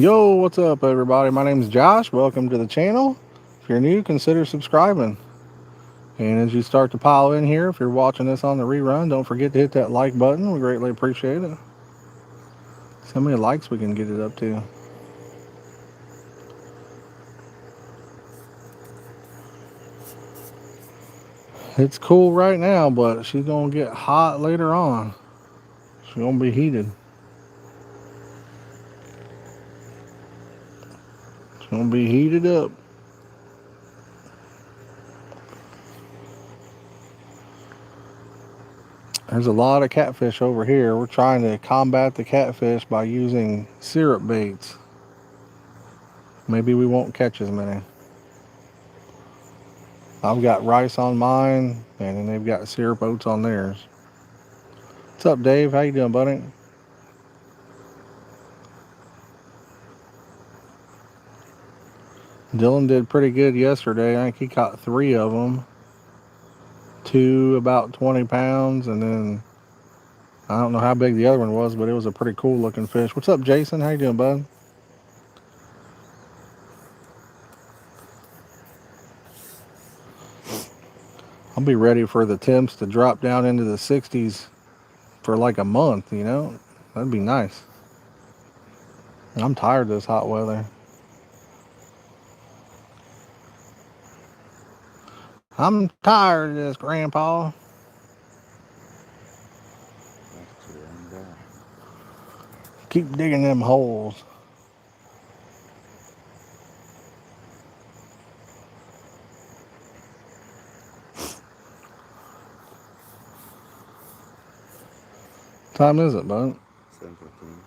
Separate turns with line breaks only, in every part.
Yo, what's up, everybody? My name is Josh. Welcome to the channel. If you're new, consider subscribing. And as you start to pile in here, if you're watching this on the rerun, don't forget to hit that like button. We greatly appreciate it. See how many likes we can get it up to. It's cool right now, but she's going to get hot later on. She's going to be heated. She's going to be heated up. There's a lot of catfish over here. We're trying to combat the catfish by using syrup baits. Maybe we won't catch as many. I've got rice on mine, and then they've got syrup oats on theirs. What's up, Dave? How you doing, buddy? Dylan did pretty good yesterday. I think he caught 3 of them. 2 about 20 pounds, and then I don't know how big the other one was, but it was a pretty cool looking fish. What's up, Jason? How you doing, bud? I'll be ready for the temps to drop down into the 60s for like a month, you know? That'd be nice. I'm tired of this hot weather. I'm tired of this, Grandpa. Keep digging them holes. What time is it, bud?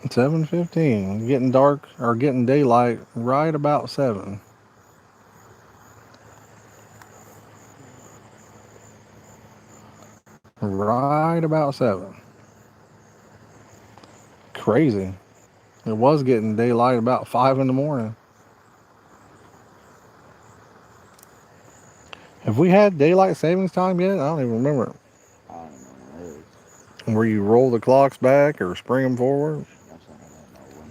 7:15.
7:15. Getting dark or getting daylight right about 7. Right about 7. Crazy. It was getting daylight about 5 in the morning. Have we had daylight savings time yet? I don't even remember.
I don't know when it is.
Where you roll the clocks back or spring them forward?
That's what I don't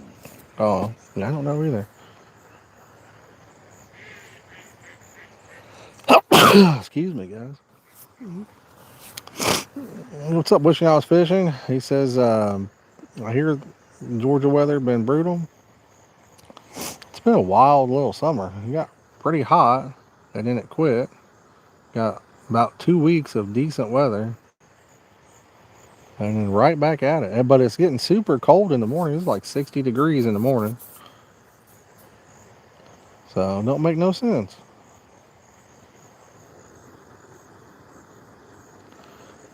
know when.
Oh, yeah, I don't know either. Excuse me, guys. What's up, wishing I was fishing? He says, I hear Georgia weather been brutal. It's been a wild little summer. It got pretty hot, and then it quit. Got about 2 weeks of decent weather, and then right back at it. But it's getting super cold in the morning. It's like 60 degrees in the morning. So don't make no sense.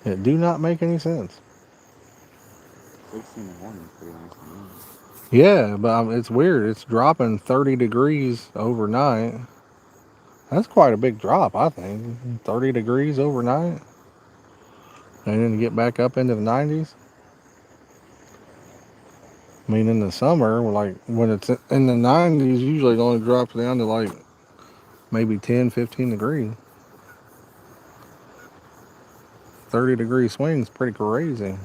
It do not make any sense.
60 in the morning is pretty nice to me.
Yeah, but it's weird. It's dropping 30 degrees overnight. That's quite a big drop, I think. 30 degrees overnight. And then get back up into the 90s. I mean, in the summer, like when it's in the 90s, usually it only drops down to like maybe 10, 15 degrees. 30-degree swings, pretty crazy.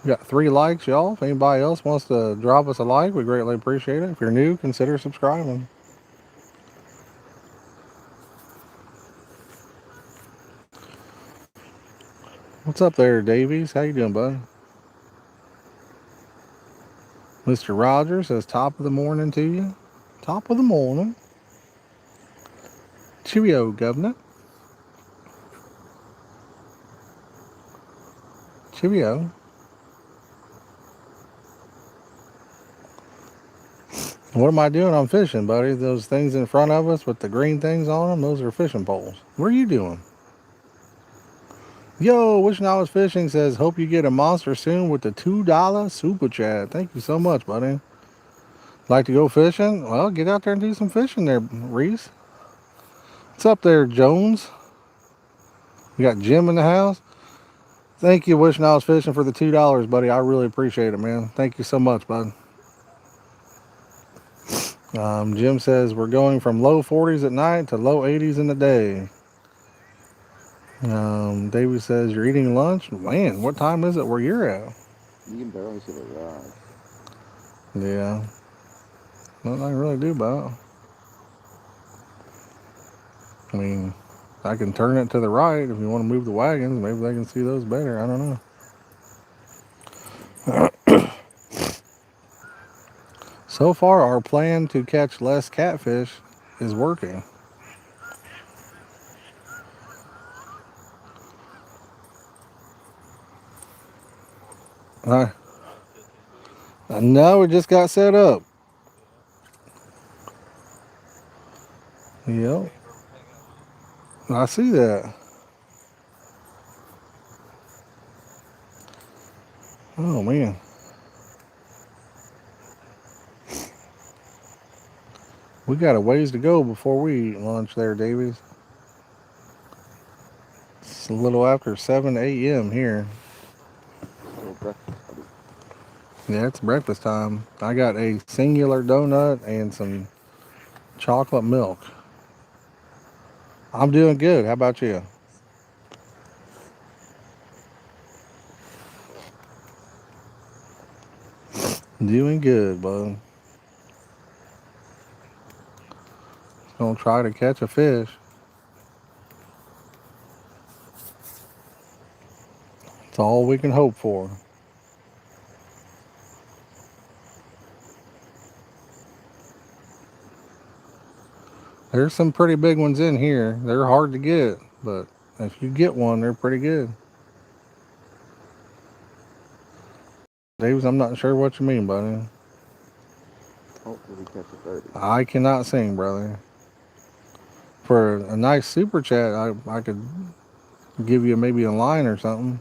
We got 3 likes, y'all. If anybody else wants to drop us a like, we greatly appreciate it. If you're new, consider subscribing. What's up there, Davies? How you doing, bud? Mr. Rogers says top of the morning to you. Top of the morning. Cheerio, governor. Cheerio. What am I doing? I'm fishing, buddy. Those things in front of us with the green things on them, those are fishing poles. What are you doing? Yo, wishing I was fishing says, hope you get a monster soon with the $2 super chat. Thank you so much, buddy. Like to go fishing? Well, get out there and do some fishing there, Reese. What's up there, Jones? You got Jim in the house? Thank you, wishing I was fishing for the $2, buddy. I really appreciate it, man. Thank you so much, bud. Jim says we're going from low 40s at night to low 80s in the day. David says you're eating lunch. Man, what time is it where you're at?
You can barely see the rod.
Yeah. Nothing I can really do about it. I mean, I can turn it to the right if you want to move the wagons. Maybe they can see those better. I don't know. So far, our plan to catch less catfish is working. I, I know it just got set up. Yep. I see that. Oh, man. We got a ways to go before we eat lunch there, Davies. It's a little after 7 a.m. here.
Little breakfast, buddy.
Yeah, it's breakfast time. I got a singular donut and some chocolate milk. I'm doing good. How about you? Doing good, bud. Gonna try to catch a fish. It's all we can hope for. There's some pretty big ones in here. They're hard to get, but if you get one, they're pretty good. Davis, I'm not sure what you mean, buddy.
Hopefully catch a 30.
I cannot sing, brother. For a nice super chat, I could give you maybe a line or something.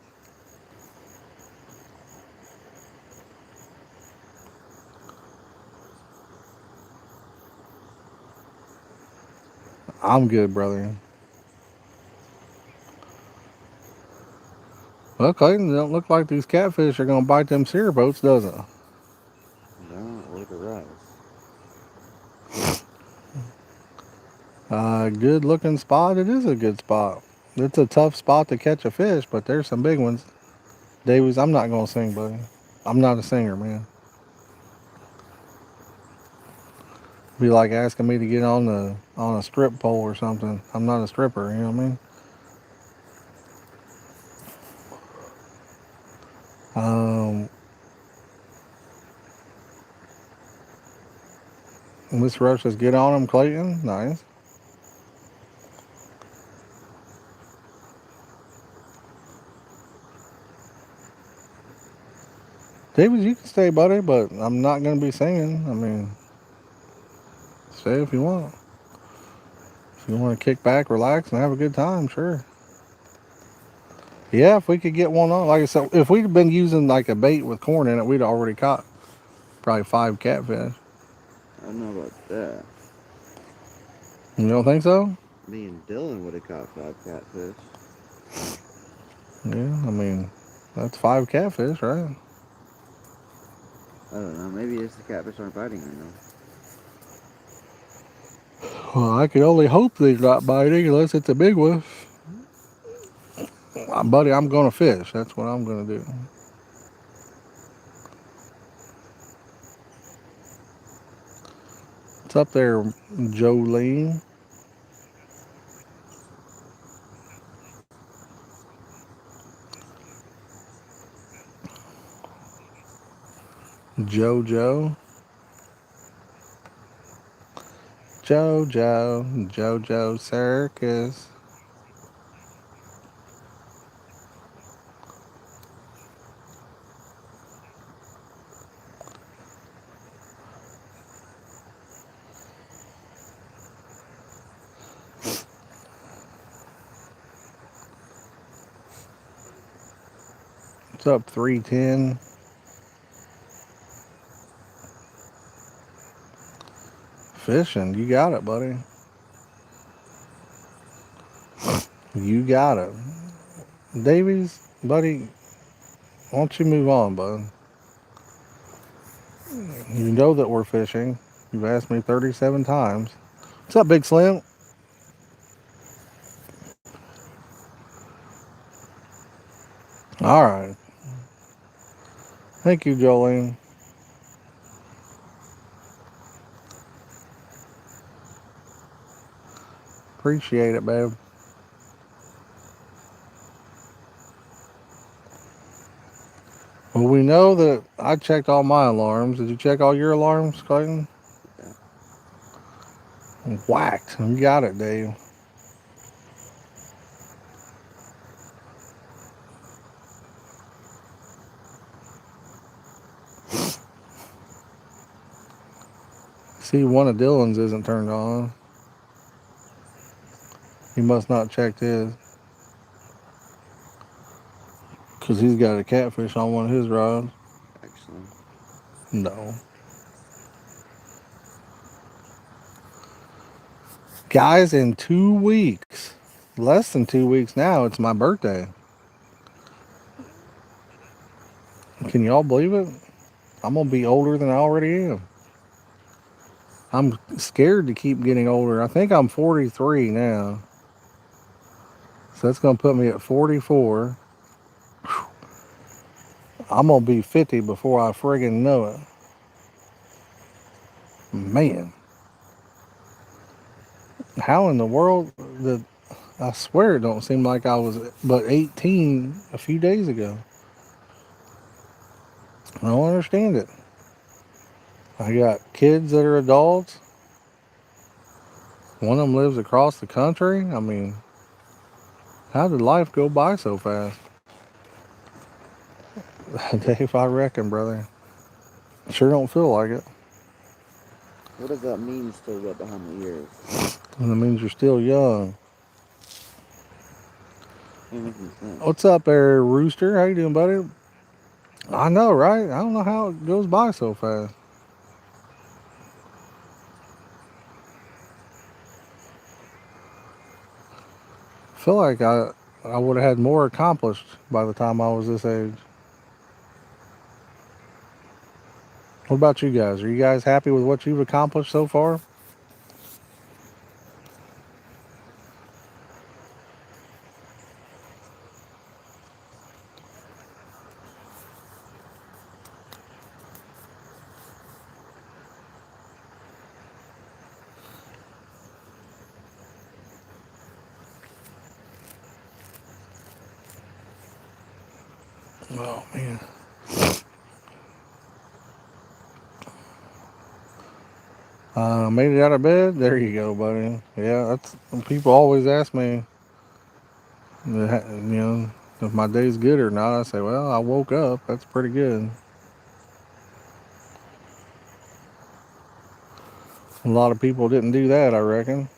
I'm good, brother. Well, Clayton, it don't look like these catfish are gonna bite them sear boats, does it?
No, or the rice.
Good looking spot. It is a good spot. It's a tough spot to catch a fish, but there's some big ones. Davies, I'm not gonna sing, buddy. I'm not a singer, man. Be like asking me to get on a strip pole or something. I'm not a stripper, you know what I mean? Um, Miss Rush says, get on them, Clayton. Nice. Davies, you can stay, buddy, but I'm not gonna be singing. I mean, stay if you want. If you want to kick back, relax, and have a good time, sure. Yeah, if we could get one on, like I said, if we'd been using like a bait with corn in it, we'd already caught probably 5 catfish.
I don't know about that.
You don't think so?
Me and Dylan would have caught 5 catfish.
Yeah, I mean, that's 5 catfish, right?
I don't know. Maybe it's the catfish aren't biting right now.
Well, I can only hope they're not biting unless it's a big one. Buddy, I'm gonna fish. That's what I'm gonna do. It's up there, Jolene. Jojo. Jojo Circus. It's up 310. Fishing. You got it, buddy. You got it. Davies, buddy, why don't you move on, bud? You know that we're fishing. You've asked me 37 times. What's up, Big Slim? All right. Thank you, Jolene. appreciate it, babe. Well, we know that I checked all my alarms. Did you check all your alarms, Clayton?
Yeah.
Whacked. You got it, Dave. See, one of Dylan's isn't turned on. He must not checked his because he's got a catfish on one of his rods.
Actually.
No. Guys, in 2 weeks, less than 2 weeks now, it's my birthday. Can y'all believe it? I'm going to be older than I already am. I'm scared to keep getting older. I think I'm 43 now. So that's going to put me at 44. I'm going to be 50 before I friggin' know it. Man, how in the world did I swear it don't seem like I was but 18 a few days ago. I don't understand it. I got kids that are adults. One of them lives across the country. I mean, how did life go by so fast? Dave, I reckon, brother. Sure don't feel like it.
What does that mean, still wet behind the ears?
And it means you're still young.
Ain't making sense.
What's up there, Rooster? How you doing, buddy? I know, right? I don't know how it goes by so fast. I feel like I would have had more accomplished by the time I was this age. What about you guys? Are you guys happy with what you've accomplished so far? Oh man. Made it out of bed. There you go, buddy. Yeah, that's people always ask me, if my day's good or not. I say, well, I woke up. That's pretty good. A lot of people didn't do that, I reckon.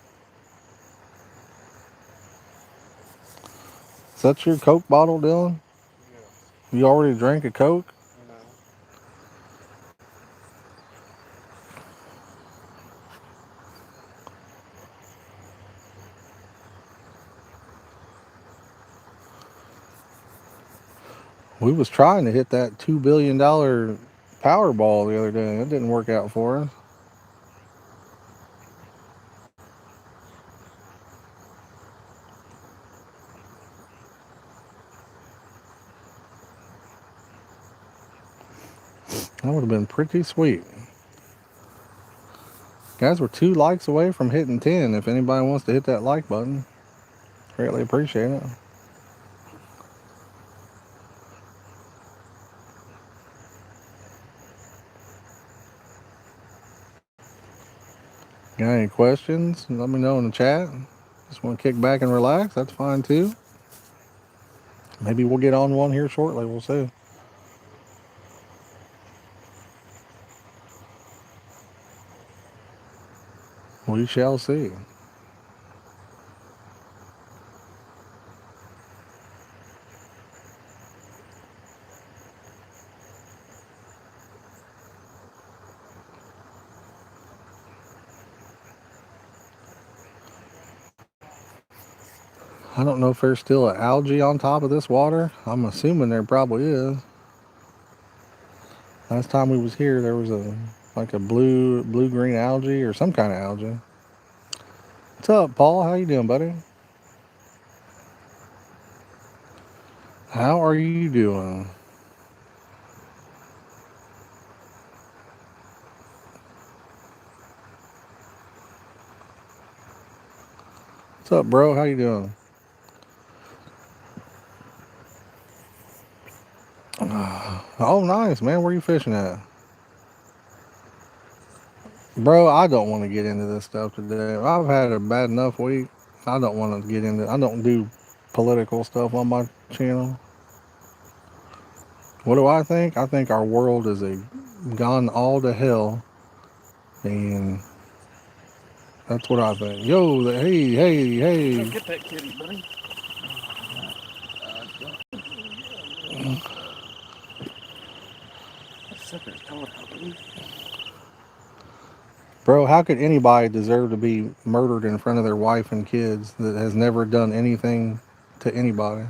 Is that your Coke bottle, Dylan?
Yeah.
You already drank a Coke?
No.
We was trying to hit that $2 billion Powerball the other day. It didn't work out for us. That would have been pretty sweet. Guys, we're 2 likes away from hitting 10. If anybody wants to hit that like button, greatly appreciate it. Got any questions? Let me know in the chat. Just want to kick back and relax. That's fine too. Maybe we'll get on one here shortly. We'll see. We shall see. I don't know if there's still an algae on top of this water. I'm assuming there probably is. Last time we was here, there was a blue green algae or some kind of algae. What's up, Paul? How you doing, buddy? How are you doing? What's up, bro? How you doing? Oh, nice, man. Where you fishing at? Bro, I don't want to get into this stuff today. I've had a bad enough week. I don't want to get into. I don't do political stuff on my channel. What do I think? I think our world is a gone all to hell, and that's what I think. Yo, hey, hey,
Go
hey,
get that kitty, buddy. Don't. That sucker's caught out, buddy.
bro. How could anybody deserve to be murdered in front of their wife and kids that has never done anything to anybody?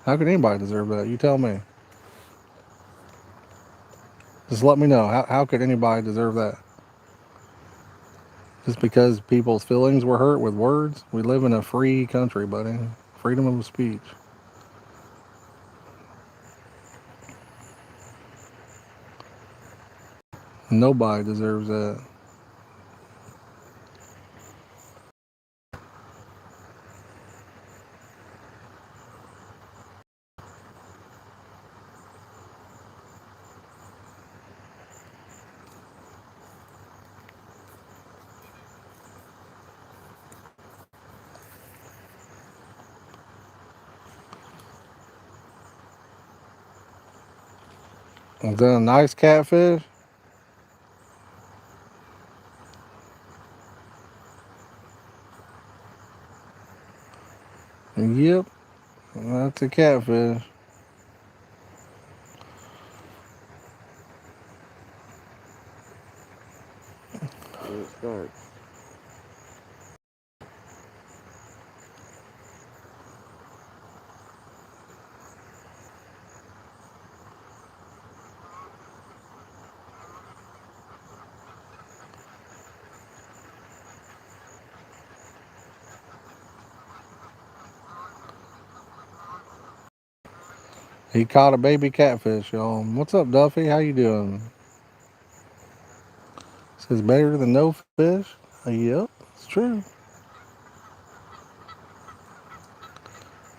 How could anybody deserve that? You tell me. Just let me know. How could anybody deserve that? Just because people's feelings were hurt with words? We live in a free country, buddy. Freedom of speech. Nobody deserves that. Is that a nice catfish? Yep, that's a catfish.
Where it starts.
He caught a baby catfish, y'all. What's up, Duffy? How you doing? Says better than no fish. Yep, it's true.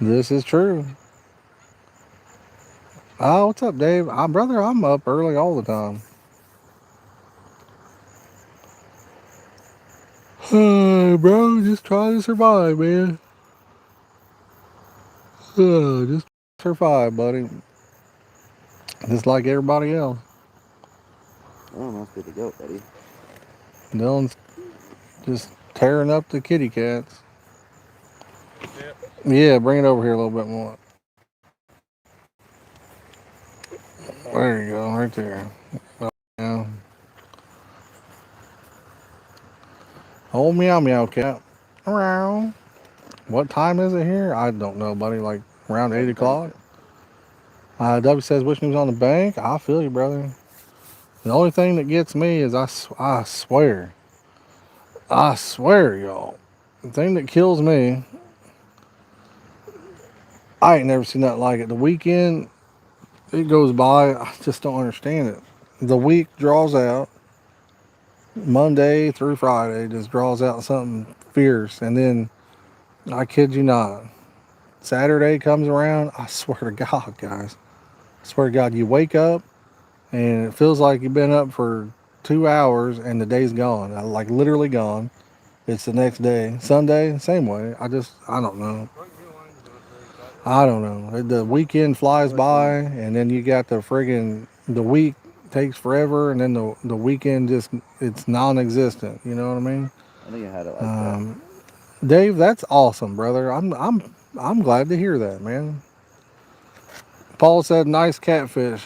This is true. Oh, what's up, Dave? Brother, I'm up early all the time. Bro, just try to survive, man. Just survive, buddy. Just like everybody else.
Oh, must be the goat, buddy.
Dylan's just tearing up the kitty cats. Yeah, bring it over here a little bit more. There you go, right there. Yeah. Oh, meow meow cat. Around. What time is it here? I don't know, buddy. Like around 8 o'clock.
7:36.
W says, wish he was on the bank. I feel you, brother. The only thing that gets me is I swear, y'all. The thing that kills me, I ain't never seen nothing like it. The weekend, it goes by. I just don't understand it. The week draws out. Monday through Friday just draws out something fierce. And then, I kid you not, Saturday comes around. I swear to God, guys. I swear to God, you wake up and it feels like you've been up for 2 hours and the day's gone. Like literally gone. It's the next day. Sunday, same way. I don't know. I don't know. The weekend flies
What's
by,
wrong?
and then you got the week takes forever, and then the weekend just it's non-existent. You know what I mean?
I think I had it like that.
Um, Dave, that's awesome, brother. I'm glad to hear that, man. Paul said, "Nice catfish."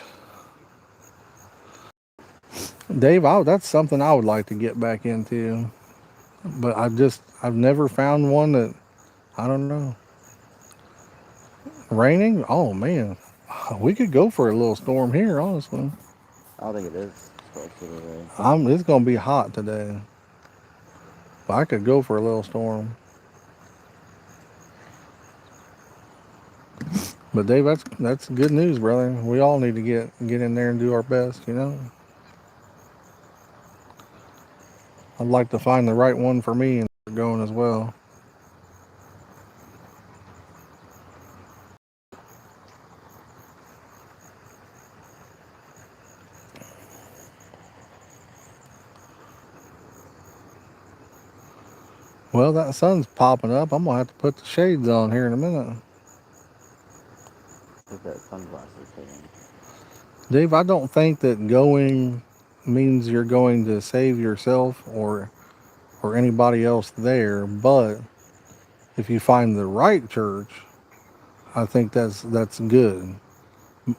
Dave, that's something I would like to get back into, but I've never found one that I don't know. Raining? Oh man, we could go for a little storm here, honestly.
I don't think it is supposed to today.
It's gonna be hot today. But I could go for a little storm. But Dave, that's good news, brother. We all need to get in there and do our best, you know. I'd like to find the right one for me and get going as well. Well, that sun's popping up. I'm gonna have to put the shades on here in a minute.
Put that sunglasses thing.
Dave, I don't think that going means you're going to save yourself or anybody else there, but if you find the right church, I think that's good.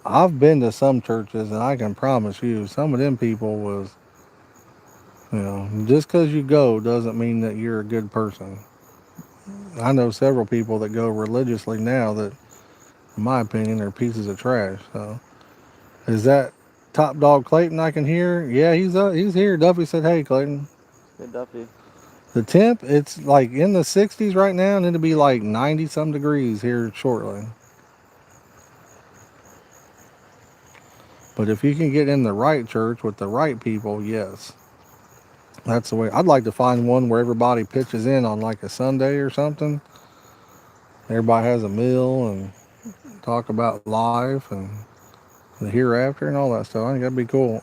I've been to some churches and I can promise you some of them people was, just because you go doesn't mean that you're a good person. I know several people that go religiously now that, in my opinion, are pieces of trash. So, is that top dog Clayton I can hear? Yeah, he's here. Duffy said, "Hey, Clayton."
Hey, Duffy.
The temp, it's like in the 60s right now, and it'll be like 90 some degrees here shortly. But if you can get in the right church with the right people, yes, that's the way. I'd like to find one where everybody pitches in on like a Sunday or something. Everybody has a meal and talk about life and the hereafter and all that stuff. I think that'd be cool.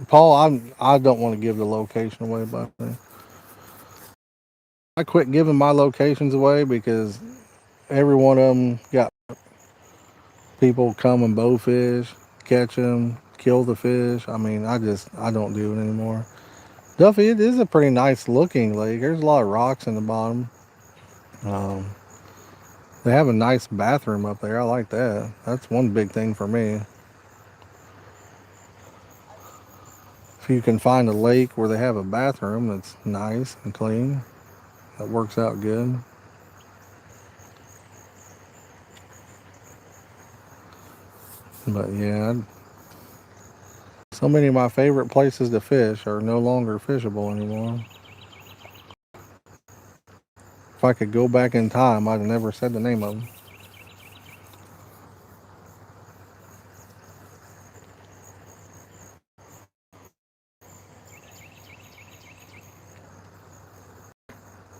Paul, I don't want to give the location away, but I quit giving my locations away because every one of them got people come and bow fish, catch them, kill the fish. I mean, I don't do it anymore. Duffy, it is a pretty nice looking lake. There's a lot of rocks in the bottom. Um, they have a nice bathroom up there. I like that. That's one big thing for me. If you can find a lake where they have a bathroom that's nice and clean, that works out good. But yeah, so many of my favorite places to fish are no longer fishable anymore. If I could go back in time, I'd have never said the name of them.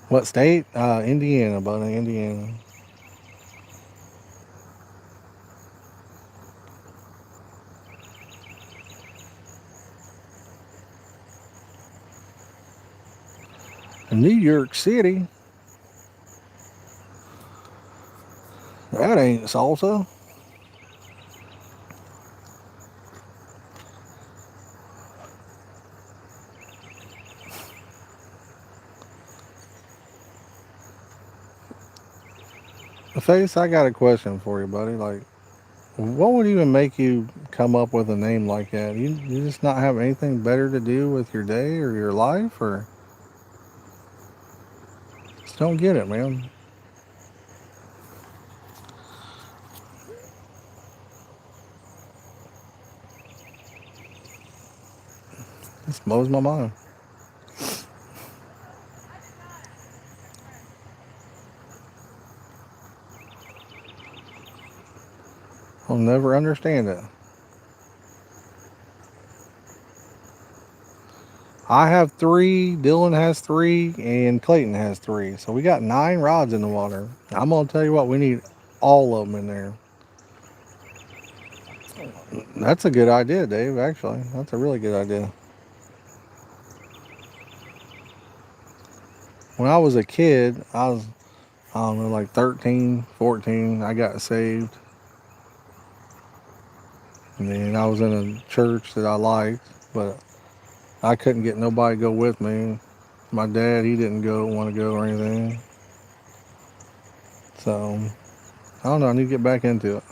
What state? Indiana, buddy, Indiana. New York City. That ain't salsa. Face, I got a question for you, buddy. Like, what would even make you come up with a name like that? You just not have anything better to do with your day or your life, or just don't get it, man. This blows my mind. I'll never understand it. I have three, Dylan has three, and Clayton has three. So we got 9 rods in the water. I'm gonna tell you what, we need all of them in there. That's a good idea, Dave. Actually, that's a really good idea. When I was a kid, I don't know, like 13, 14, I got saved. And then I was in a church that I liked, but I couldn't get nobody to go with me. My dad, he didn't want to go or anything. So, I don't know, I need to get back into it.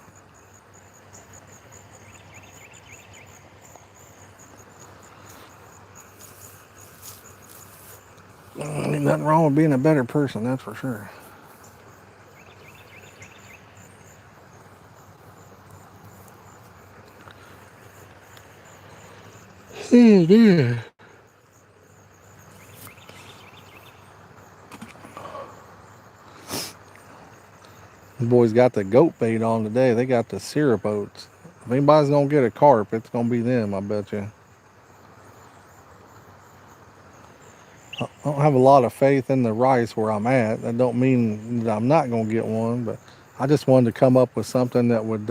Ain't nothing wrong with being a better person, that's for sure. Oh, dear. The boys got the goat bait on today. They got the syrup oats. If anybody's gonna get a carp, it's gonna be them, I bet you. I don't have a lot of faith in the rice where I'm at. That don't mean that I'm not gonna get one, but I just wanted to come up with something that would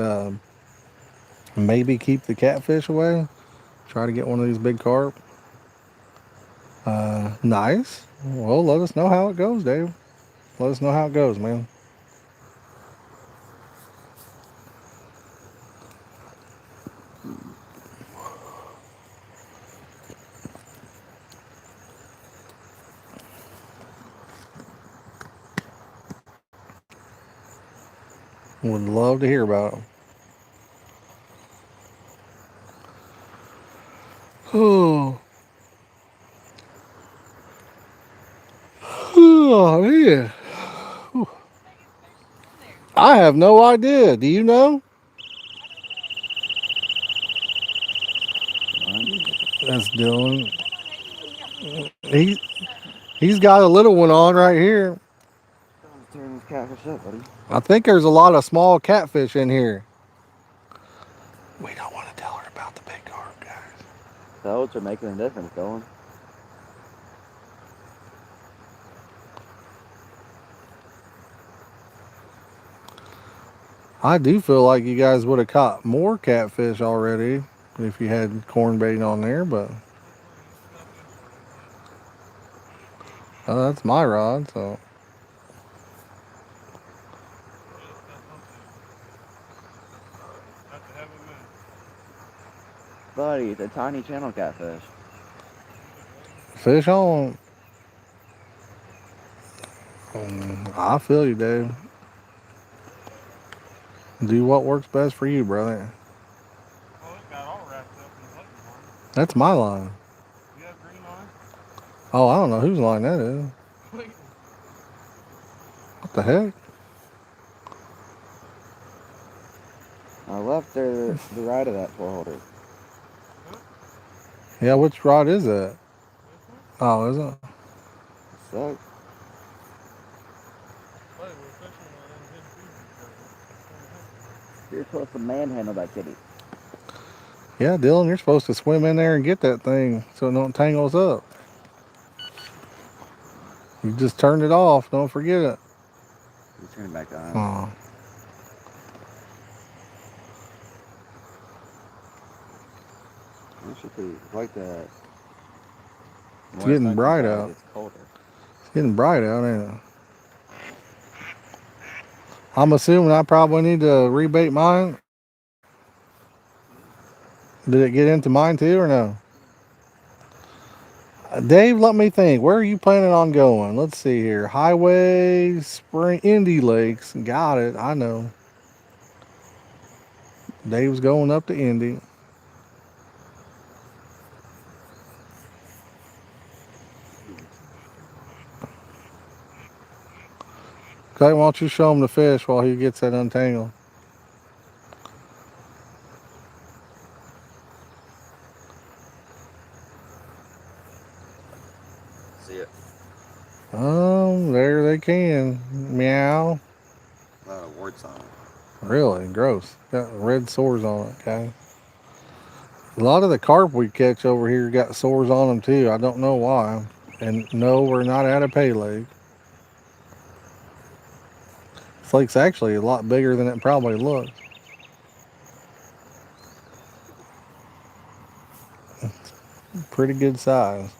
maybe keep the catfish away. Try to get one of these big carp. Nice. Well, let us know how it goes, Dave. Let us know how it goes, man. Would love to hear about it. Oh, oh man. I have no idea. Do you know?
What?
That's Dylan. He he's got a little one on right here.
I'm tearing this catfish up, buddy.
I think there's a lot of small catfish in here. We don't want to tell her about the big carp, guys.
The oats are making a difference, Dylan.
I do feel like you guys would have caught more catfish already if you had corn bait on there, but that's my rod, so
Buddy, it's a tiny channel catfish.
fish on. I feel you, Dave. Do what works best for you, brother. That's my line. Oh, I don't know whose line that is. What the heck?
I left the right of that 4 holder.
Yeah, which rod is that? Oh, is it?
Sucks. You're supposed to manhandle that kitty.
Yeah, Dylan, you're supposed to swim in there and get that thing so it don't tangle us up. You just turned it off. Don't forget it.
You turn it back on.
Oh,
That should be like the
it's
more the
getting
sun comes
bright
out, it
out.
gets colder.
It's getting bright out, ain't it? I'm assuming I probably need to rebait mine. Did it get into mine too or no? Dave, let me think. Where are you planning on going? Let's see here. Highway, Spring, Indy Lakes. Got it. I know. Dave's going up to Indy. Okay, why don't you show him the fish while he gets that untangled?
See it.
There they can. Meow.
A lot of warts on it.
Really gross. Got red sores on it, okay? A lot of the carp we catch over here got sores on them too. I don't know why. And no, we're not at a pay lake. This lake's actually a lot bigger than it probably looks. Pretty good size.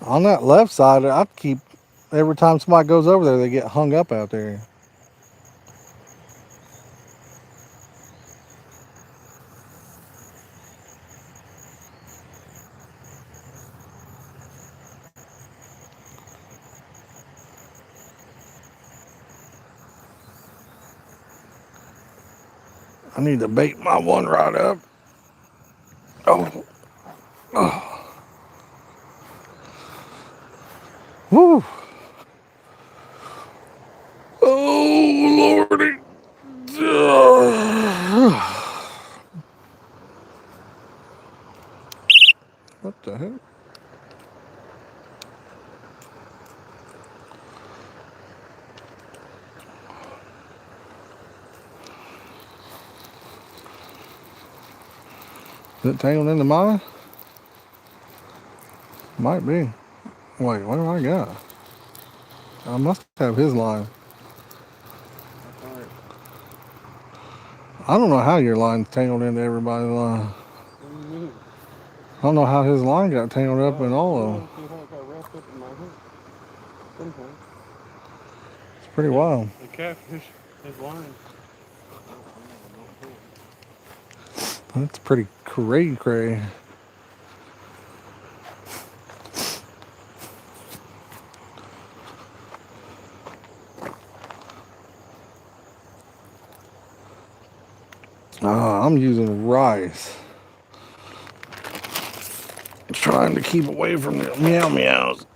On that left side, I keep every time somebody goes over there, they get hung up out there. I need to bait my one rod up. Oh, oh, woo. Oh, Lordy. What the heck? Is it tangled into mine? Might be. Wait, what do I got? I must have his line.
How far?
I don't know how your line's tangled into everybody's line. I don't know how his line got tangled up in all of them.
See how it got wrapped up in my hook. Sometimes.
It's pretty wild.
The catfish, his line.
That's pretty cray. I'm using rice. Trying to keep away from the meow meows.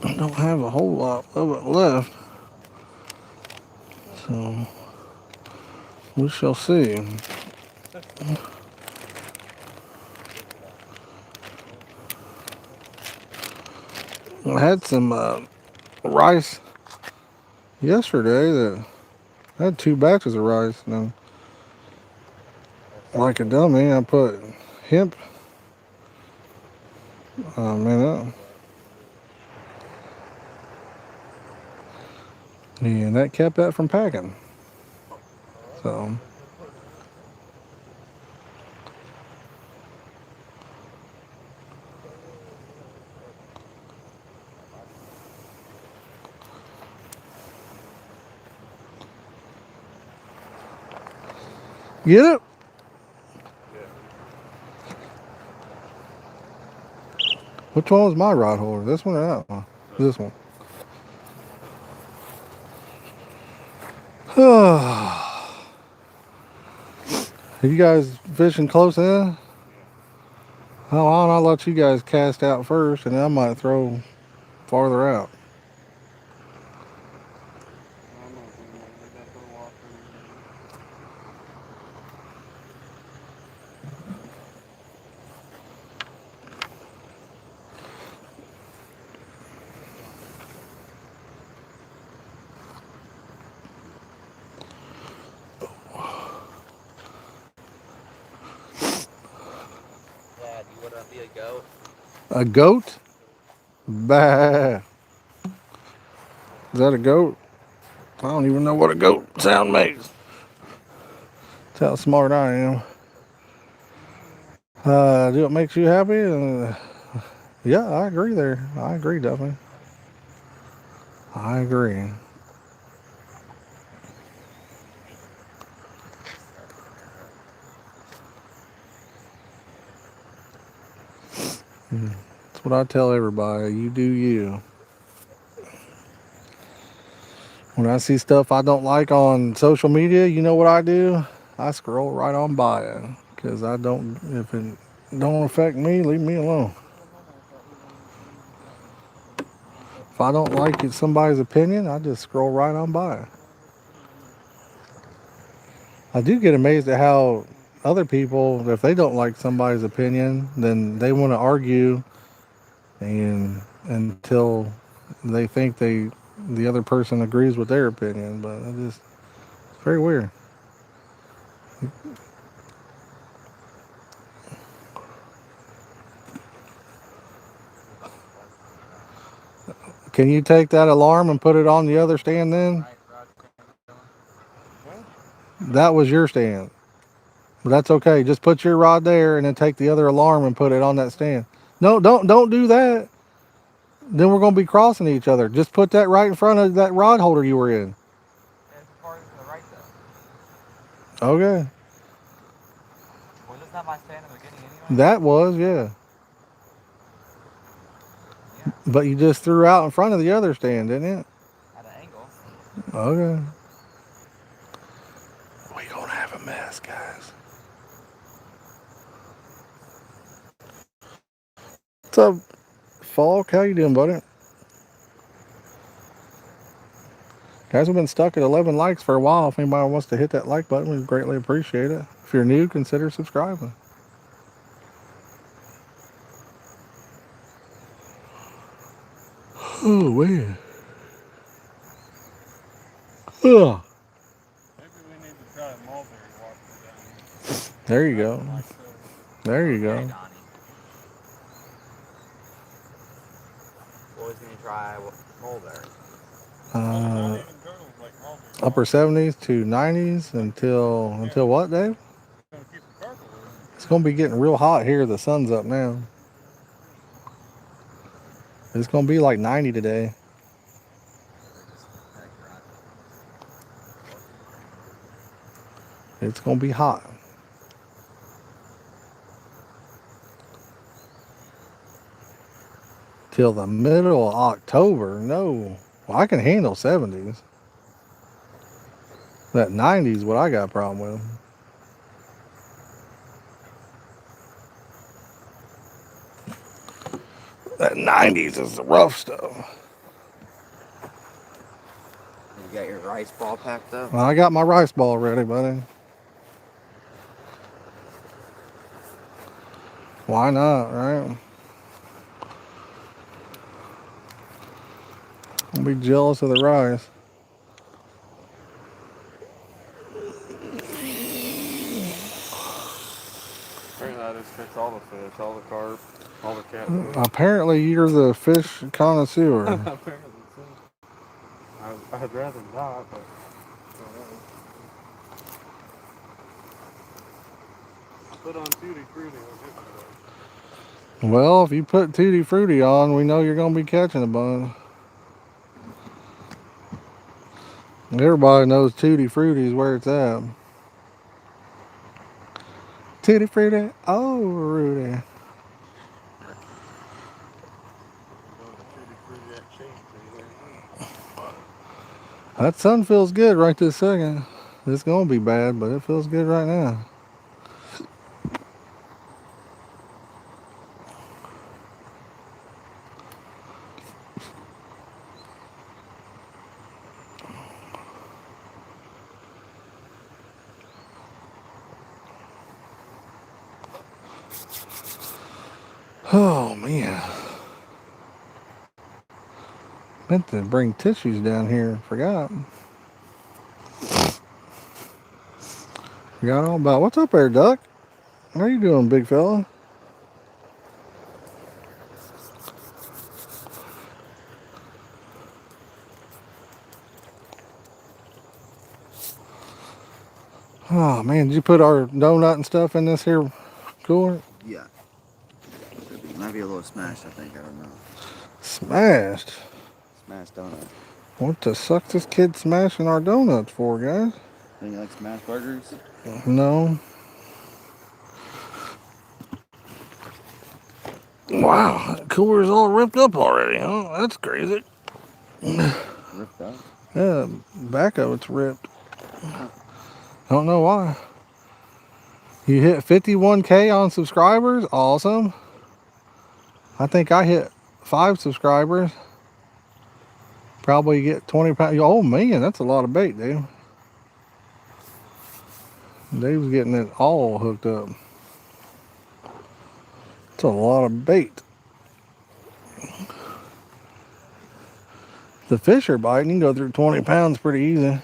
I don't have a whole lot of it left. So we shall see. I had some rice yesterday that I had 2 batches of rice. And like a dummy, I put hemp. Man, and that kept that from packing. So get it? Which one was my rod holder? This one or that one? This one. Are you guys fishing close in? Oh, I'll let you guys cast out first, and then I might throw farther out.
I'm not doing that. I got the water.
Dad, you wanna be a goat?
A goat? Bah. Is that a goat? I don't even know what a goat sound makes. That's how smart I am. Do it makes you happy? Yeah, I agree there. I agree, definitely. I agree. That's what I tell everybody. You do you. When I see stuff I don't like on social media, you know what I do? I scroll right on by it because I don't. If it don't affect me, leave me alone. If I don't like it, somebody's opinion, I just scroll right on by it. I do get amazed at how other people, if they don't like somebody's opinion, then they want to argue and until they think the other person agrees with their opinion. But it's very weird. Can you take that alarm and put it on the other stand then? That was your stand. But that's okay. Just put your rod there and then take the other alarm and put it on that stand. No, don't do that. Then we're gonna be crossing each other. Just put that right in front of that rod holder you were in.
It's farther to the right though.
Okay.
Was this not my stand in the beginning anyway?
That was, yeah.
Yeah.
But you just threw out in front of the other stand, didn't it?
At an angle.
Okay. We gonna have a mess, guys. What's up, Falk? How you doing, buddy? Guys, we've been stuck at 11 likes for a while. If anybody wants to hit that like button, we'd greatly appreciate it. If you're new, consider subscribing. Oh, man. Ugh.
Maybe we need to try mulberry water down.
There you go.
Like
There you
Okay,
go.
Donnie. Boys gonna try mulberry.
not
Uh,
even girls like mulberry.
Upper 70s to 90s until what, Dave?
Gonna keep the carp away.
It's gonna be getting real hot here. The sun's up now. It's gonna be like 90 today. It's gonna be hot. Till the middle of October. No. Well, I can handle 70s. That 90s what I got a problem with. That 90s is the rough stuff.
You got your rice ball packed up?
Well, I got my rice ball ready, buddy. Why not, right? I'll be jealous of the rice.
Apparently I just catch all the fish, all the carp, all the catfish.
Apparently, you're the fish connoisseur.
Apparently so. I'd rather not, but put on Tutti Frutti.
Well, if you put Tutti Frutti on, we know you're going to be catching a bunch. Everybody knows Tutti Frutti is where it's at. Tutti Frutti, oh, Rudy. That sun feels good right this second. It's going to be bad, but it feels good right now. Oh, man. Meant to bring tissues down here. Forgot. Forgot all about. What's up there, Duck? How you doing, big fella? Oh, man. Did you put our donut and stuff in this here cooler?
Yeah. Might be a little smashed, I think. I don't know.
Smashed?
Smashed donut.
What the suck this kid smashing our donuts for, guys?
Think you like smashed burgers?
No. Wow, that cooler's all ripped up already, huh? That's crazy.
Ripped up?
Yeah, back of it's ripped. Don't know why. You hit 51K on subscribers? Awesome. I think I hit 5 subscribers. Probably get 20 pounds. Oh man, that's a lot of bait, dude. Dave's getting it all hooked up. It's a lot of bait. The fish are biting. You can go through 20 pounds pretty easy.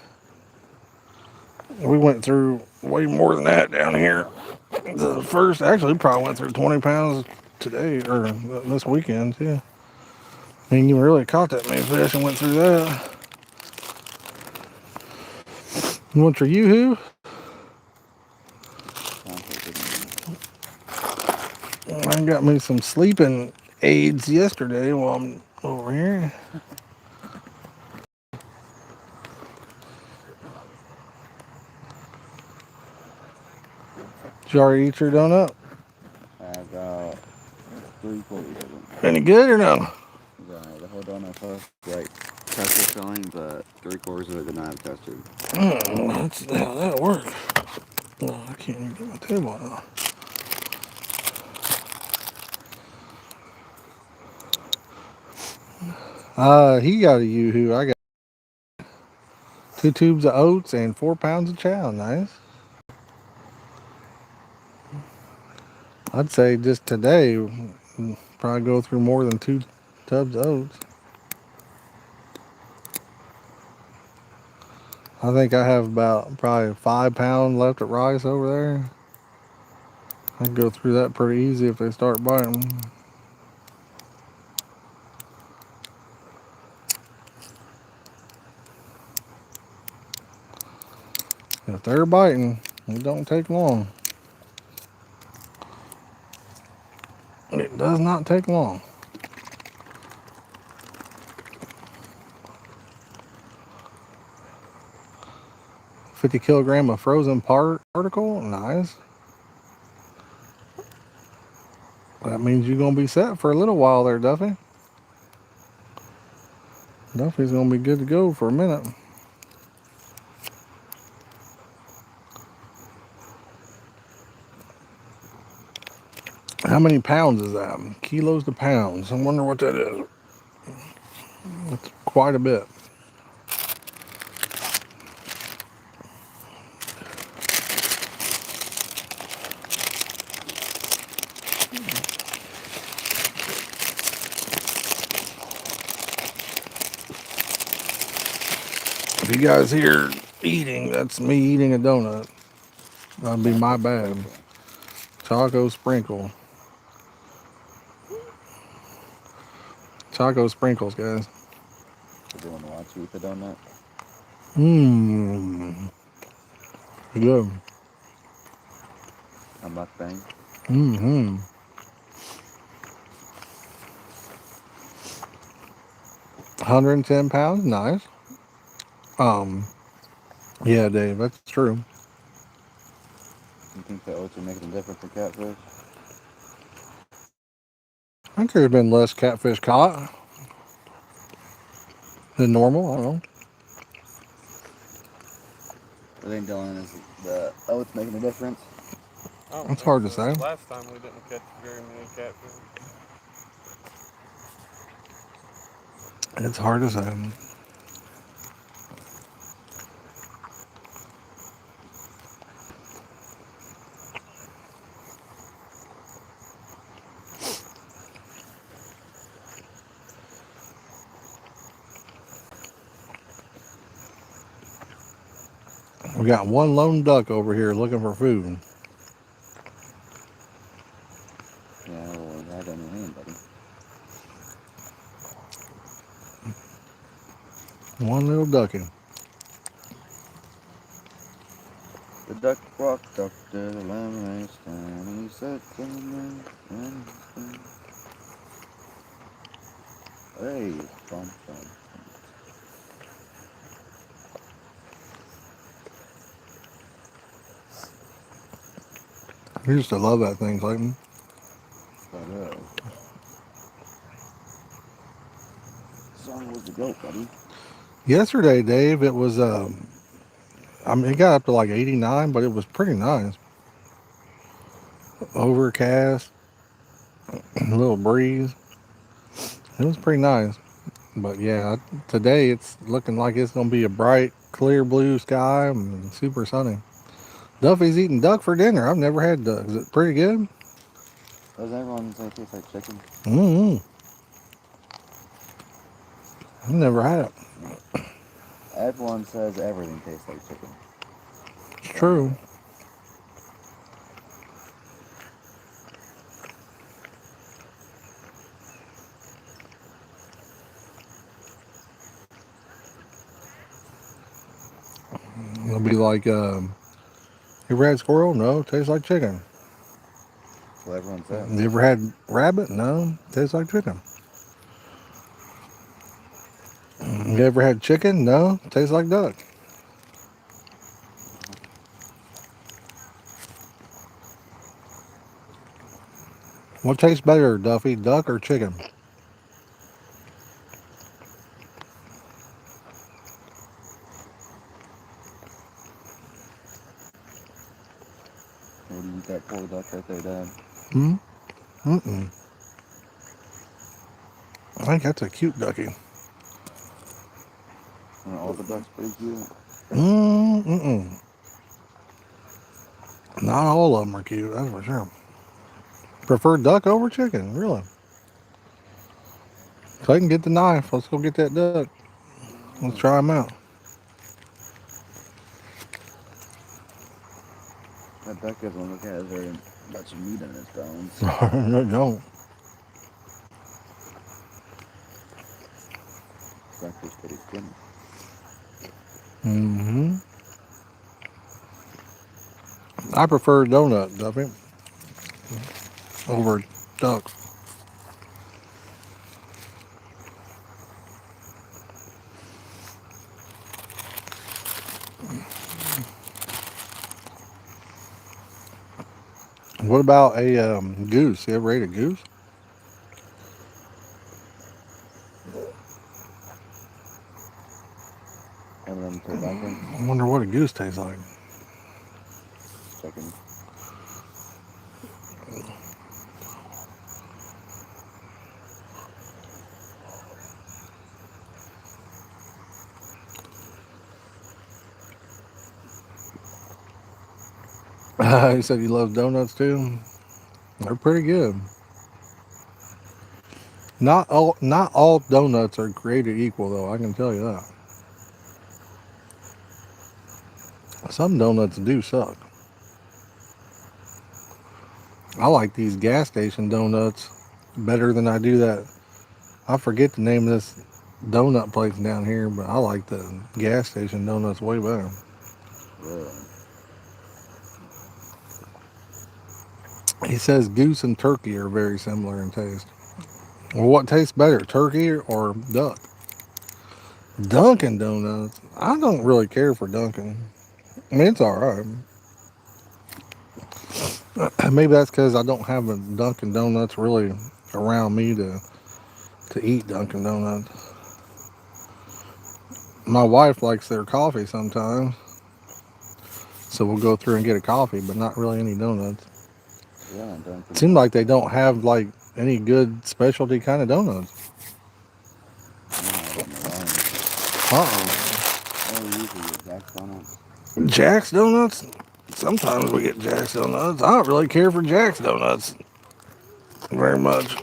We went through way more than that down here. The first, actually, probably went through 20 pounds today, or this weekend, too. And you really caught that many fish and went through that. You want your yoo-hoo? I got me some sleeping aids yesterday while I'm over here. Did you already eat your donut?
I got 3/4 of them.
Any good or no?
The whole donut puff, like custard filling, but 3/4 of it did not have custard.
That's how that works. Oh, I can't even get my table out. He got a yoo-hoo. I got 2 tubes of oats and 4 pounds of chow. Nice. I'd say just today, probably go through more than 2 tubs of oats. I think I have about probably 5 pounds left of rice over there. I can go through that pretty easy if they start biting. If they're biting, it don't take long. It does not take long. $50 kilogram of frozen particle. Nice. That means you're going to be set for a little while there, Duffy. Duffy's going to be good to go for a minute. How many pounds is that? Kilos to pounds. I wonder what that is. That's quite a bit. If you guys hear eating, that's me eating a donut. That'd be my bad. Taco sprinkle. Taco sprinkles, guys.
Did you want to watch you eat the donut?
Mmm. Good.
A mukbang?
Mm-hmm. 110 pounds, nice. Yeah, Dave, that's true.
You think the oats are making a difference in catfish?
I think there's been less catfish caught than normal. I don't know.
I think, Dylan, is the oats making a difference?
I don't
It's
think
hard to
so.
say.
Last time we didn't catch very many catfish.
It's hard to say. We got one lone duck over here looking for food.
Yeah, well, you have that in your hand, buddy.
One little ducky.
The duck walked up to the lemonade stand and he said, "Lemonade, lemonade." Hey, bum, bum.
I used to love that thing, Clayton.
Song was the goat, buddy.
Yesterday, Dave, it was, I mean, it got up to like 89, but it was pretty nice. Overcast, a little breeze. It was pretty nice. But yeah, today it's looking like it's going to be a bright, clear blue sky and super sunny. Duffy's eating duck for dinner. I've never had duck. Is it pretty good?
Does everyone say it tastes like chicken?
Mm-hmm. I've never had it.
Everyone says everything tastes like chicken.
It's true. It'll be like, you ever had squirrel? No, tastes like chicken.
That's what everyone says.
You ever had rabbit? No, tastes like chicken. You ever had chicken? No, tastes like duck. What tastes better, Duffy, duck or chicken?
Where do you eat that poor duck right there, Dad?
Hmm? Mm-mm. I think that's a cute ducky.
All the ducks pretty cute.
Mm-mm. Not all of them are cute, that's for sure. Prefer duck over chicken, really. Clayton, get the knife. Let's go get that duck. Let's try him out.
That duck doesn't look at very much meat in its bones.
No, don't.
Duck is pretty skinny.
Mm-hmm. I prefer donut, Duffy, over ducks. What about a goose? You ever ate a goose?
Haven't let me put it back in.
I wonder what a goose tastes like.
Checking.
He said he loves donuts too. They're pretty good. Not all donuts are created equal though. I can tell you that. Some donuts do suck. I like these gas station donuts better than I do that. I forget the name of this donut place down here, but I like the gas station donuts way better.
Really?
He says goose and turkey are very similar in taste. Well, what tastes better, turkey or duck? Dunkin' Donuts. I don't really care for Dunkin'. I mean, it's all right. Maybe that's because I don't have a Dunkin' Donuts really around me to eat Dunkin' Donuts. My wife likes their coffee sometimes, so we'll go through and get a coffee, but not really any donuts.
Yeah, Dunkin'.
Seems like they don't have like any good specialty kind of donuts.
I don't have it in the line.
Uh-oh.
I usually get Jack's Donuts.
Jack's Donuts? Sometimes we get Jack's Donuts. I don't really care for Jack's Donuts very much.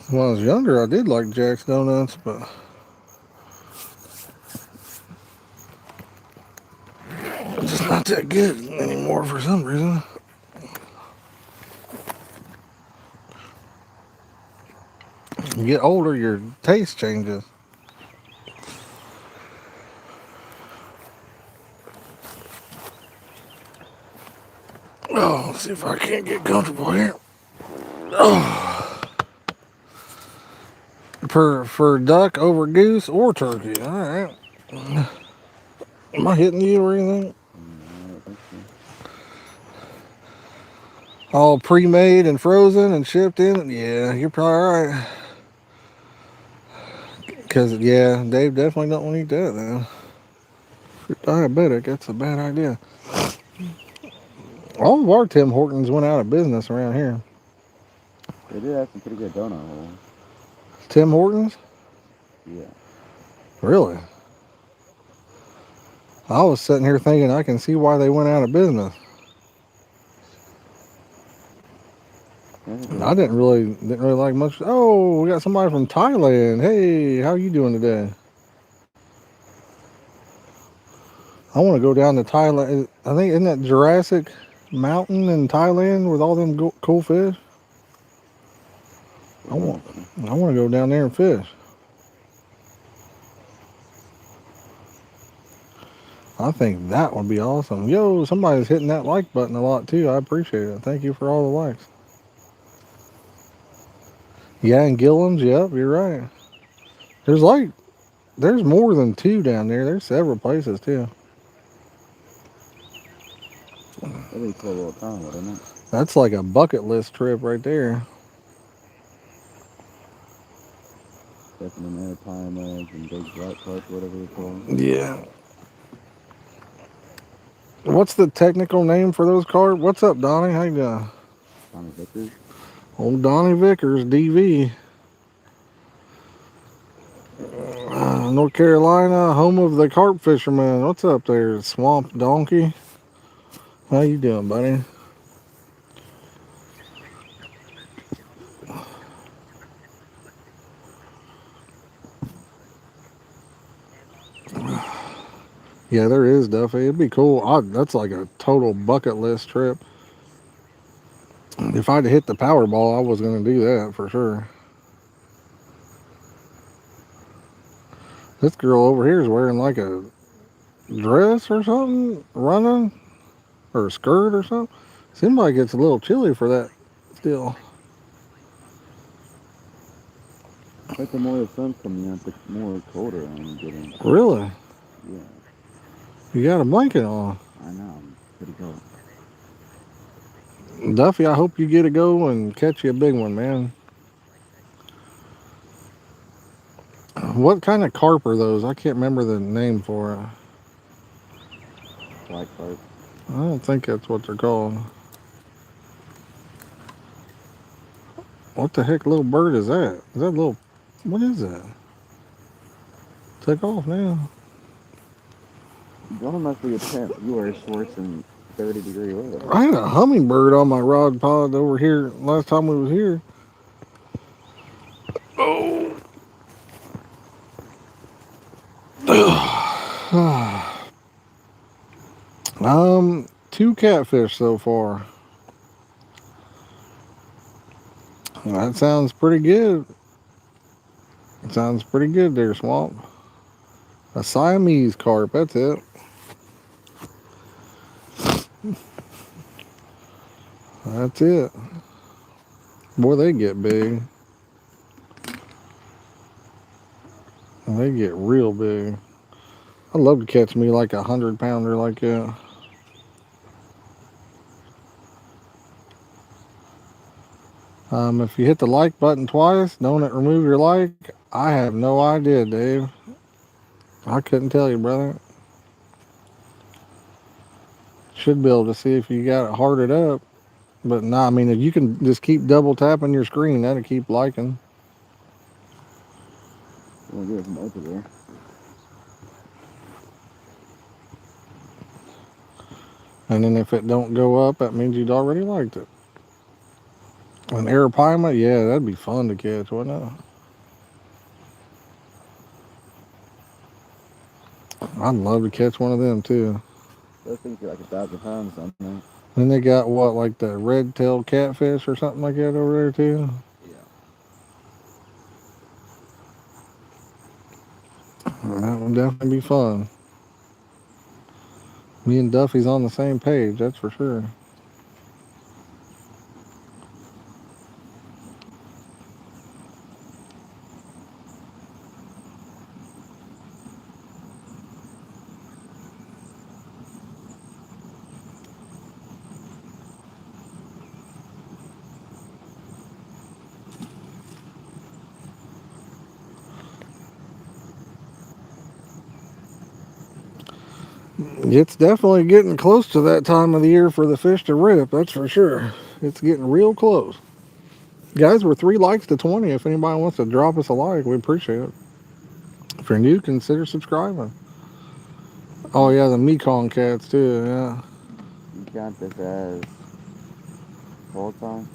When I was younger, I did like Jack's Donuts, but it's just not that good anymore for some reason. You get older, your taste changes. Oh, let's see if I can't get comfortable here. Oh, for duck over goose or turkey. All right. Am I hitting you or anything?
I don't think so.
All pre-made and frozen and shipped in. Yeah, you're probably right. Cause yeah, Dave definitely don't want to eat that then. If you're diabetic, that's a bad idea. All of our Tim Hortons went out of business around here.
They did have some pretty good donut holes.
Tim Hortons?
Yeah.
Really? I was sitting here thinking I can see why they went out of business.
Yeah,
I didn't really like much. Oh, we got somebody from Thailand. Hey, how you doing today? I want to go down to Thailand. I think isn't that Jurassic Mountain in Thailand with all them cool fish? I want to go down there and fish. I think that would be awesome. Yo, somebody's hitting that like button a lot too. I appreciate it. Thank you for all the likes. Yeah, and Gilliam's. Yep, you're right. There's more than two down there. There's several places too.
that'd be a cool little town, wouldn't it?
That's like a bucket list trip right there.
Stepping in there, pine eggs and big black carp, whatever they're called.
Yeah. What's the technical name for those carp? What's up, Donnie? How you doing?
Tommy Vickers.
Old Donnie Vickers, DV. North Carolina, home of the carp fishermen. What's up there, Swamp Donkey? How you doing, buddy? Yeah, there is, Duffy. It'd be cool. That's like a total bucket list trip. If I'd hit the Powerball, I was going to do that for sure. This girl over here is wearing like a dress or something, running, or a skirt or something. Seems like it's a little chilly for that still.
But the more the sun's coming out, the more colder I'm getting.
Really?
Yeah,
You got a blanket on.
I know. I'm pretty cold.
Duffy, I hope you get to go and catch you a big one, man. What kind of carp are those? I can't remember the name for it.
Black carp.
I don't think that's what they're called. What the heck little bird is that? Is that a little... What is that? Take off now.
One must be a pimp. You wear shorts in 30-degree weather.
I had a hummingbird on my rod pod over here last time we was here. Two catfish so far. That sounds pretty good. Sounds pretty good there, Swamp. A Siamese carp, that's it. That's it. Boy, they get big. They get real big. I'd love to catch me like 100-pounder like that. If you hit the like button twice, don't it remove your like? I have no idea, Dave. I couldn't tell you, brother. Should be able to see if you got it hearted up. But nah, I mean, if you can just keep double tapping your screen, that'll keep liking.
We'll do it from over there.
And then if it don't go up, that means you'd already liked it. An arapaima, yeah, that'd be fun to catch, wouldn't it? I'd love to catch one of them too.
Those things are like 1,000 pounds on there.
Then they got what, like the red-tailed catfish or something like that over there too.
Yeah.
That would definitely be fun. Me and Duffy's on the same page, that's for sure. It's definitely getting close to that time of the year for the fish to rip, that's for sure. It's getting real close. Guys, we're 3 likes to 20. If anybody wants to drop us a like, we appreciate it. If you're new, consider subscribing. Oh yeah, the Mekong cats too, yeah.
You count this as fall time?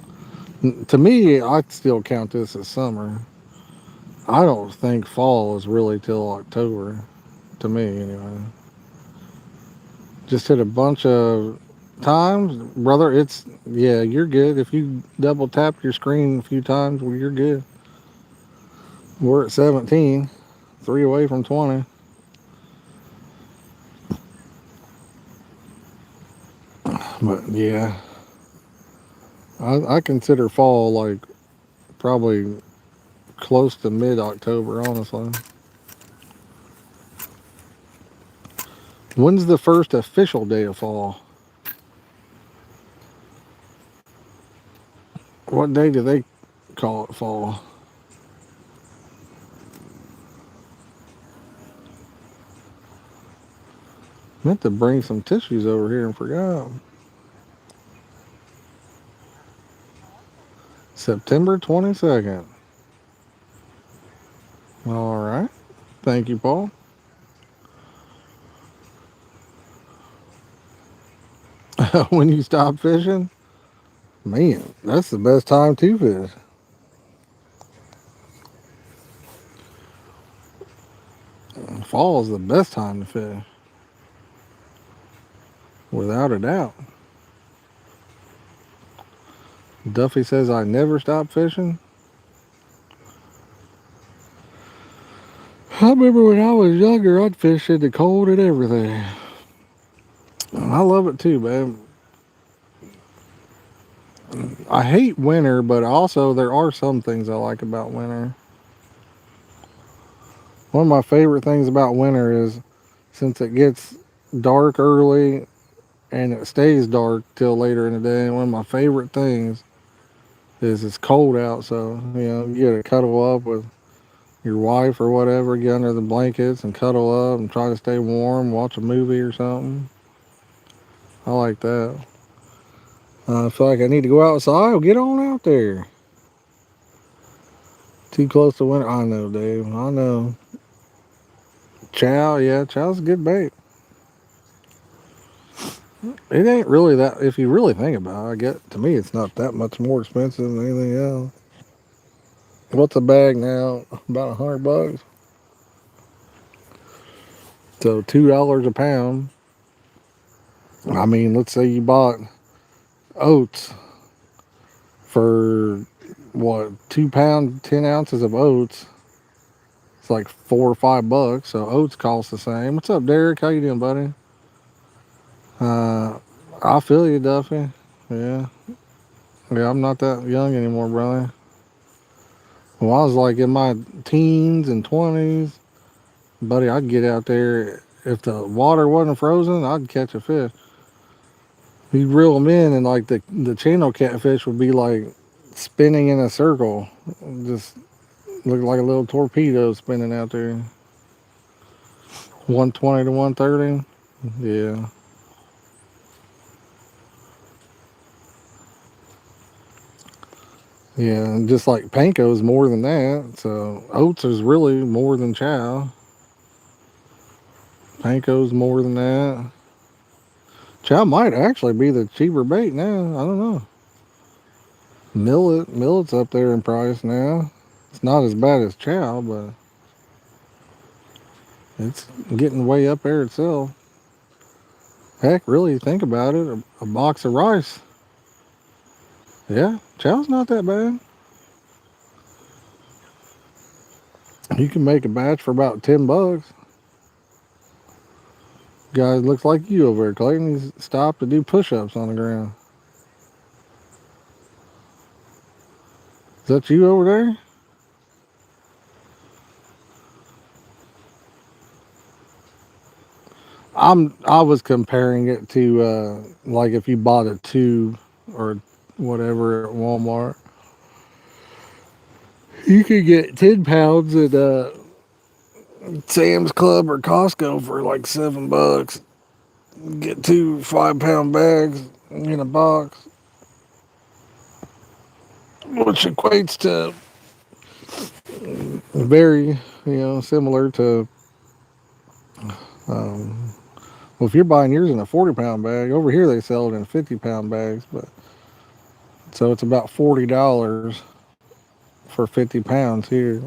To me, I still count this as summer. I don't think fall is really till October, to me anyway. Just hit a bunch of times, brother. Yeah, you're good. If you double tap your screen a few times, well, you're good. We're at 17, 3 away from 20. But yeah, I consider fall like probably close to mid-October, honestly. When's the first official day of fall? What day do they call it fall? Meant to bring some tissues over here and forgot. September 22nd. All right. Thank you, Paul. When you stop fishing, man, that's the best time to fish. Fall is the best time to fish, without a doubt. Duffy says I never stop fishing. I remember when I was younger, I'd fish in the cold and everything. I love it too, man. I hate winter, but also there are some things I like about winter. One of my favorite things about winter is since it gets dark early and it stays dark till later in the day. One of my favorite things is it's cold out, so you get to cuddle up with your wife or whatever, get under the blankets and cuddle up and try to stay warm, watch a movie or something. I like that. I feel like I need to go outside. Well, get on out there. Too close to winter. I know, Dave. I know. Chow, yeah, chow's a good bait. It ain't really that. If you really think about it, I get to me, it's not that much more expensive than anything else. What's a bag now? About $100. So $2 a pound. I mean, let's say you bought oats for what 2 pound, 10 ounces of oats. It's like $4 or $5. So oats cost the same. What's up, Derek? How you doing, buddy? Uh, I feel you, Duffy. Yeah, yeah. I'm not that young anymore, brother. When I was like in my teens and 20s, buddy, I'd get out there. If the water wasn't frozen, I'd catch a fish. You'd reel them in, and like the channel catfish would be like spinning in a circle, just look like a little torpedo spinning out there. 120 to 130. Yeah, yeah. And just like panko's more than that. So oats is really more than chow. Panko's more than that. Chow might actually be the cheaper bait now. I don't know. Millet's up there in price now. It's not as bad as chow, but it's getting way up there itself. Heck, really think about it. A box of rice. Yeah, chow's not that bad. You can make a batch for about $10. Guy looks like you over there, Clayton. He's stopped to do push-ups on the ground. Is that you over there? I was comparing it to like if you bought a tube or whatever at Walmart. You could get 10 pounds at Sam's Club or Costco for like $7. Get two 5 pound bags in a box, which equates to very, similar to, um, well, if you're buying yours in a 40 pound bag, over here they sell it in 50 pound bags, but so it's about $40 for 50 pounds here.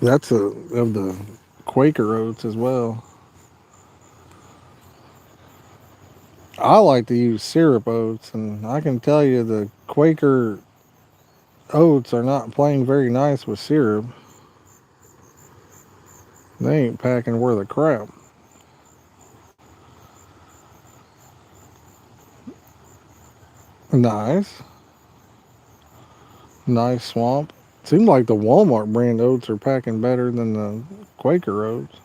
That's of the Quaker oats as well. I like to use syrup oats, and I can tell you the Quaker oats are not playing very nice with syrup. They ain't packing worth a crap. Nice. Nice swamp. Seems like the Walmart brand oats are packing better than the Quaker oats.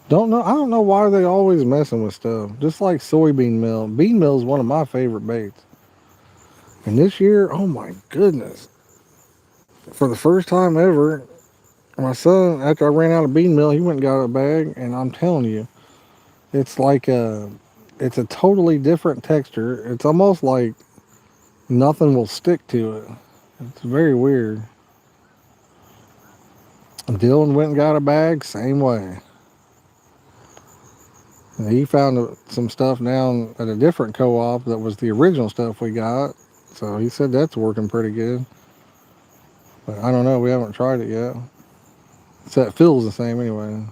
Don't know. I don't know why they always messing with stuff. Just like soybean meal. Bean meal is one of my favorite baits. And this year, oh my goodness, for the first time ever, my son, after I ran out of bean meal, he went and got a bag, and I'm telling you, it's like it's a totally different texture. It's almost like nothing will stick to it. It's very weird. Dylan went and got a bag, same way. And he found some stuff down at a different co-op that was the original stuff we got. So he said that's working pretty good. But I don't know, we haven't tried it yet. So it feels the same anyway.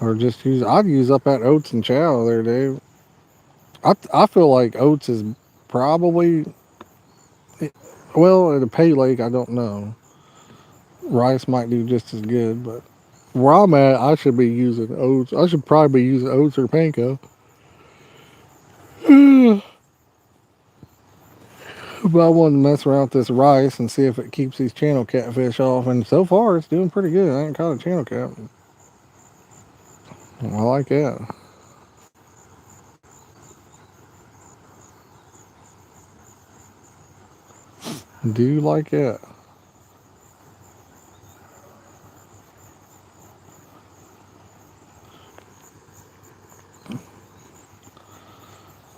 Or just I'd use up that oats and chow there, Dave. I feel like oats is Probably, well, at a pay lake, I don't know. Rice might do just as good, but where I'm at, I should be using oats. I should probably be using oats or panko. But I wanted to mess around with this rice and see if it keeps these channel catfish off. And so far, it's doing pretty good. I ain't caught a channel cat. I like that. Do you like that?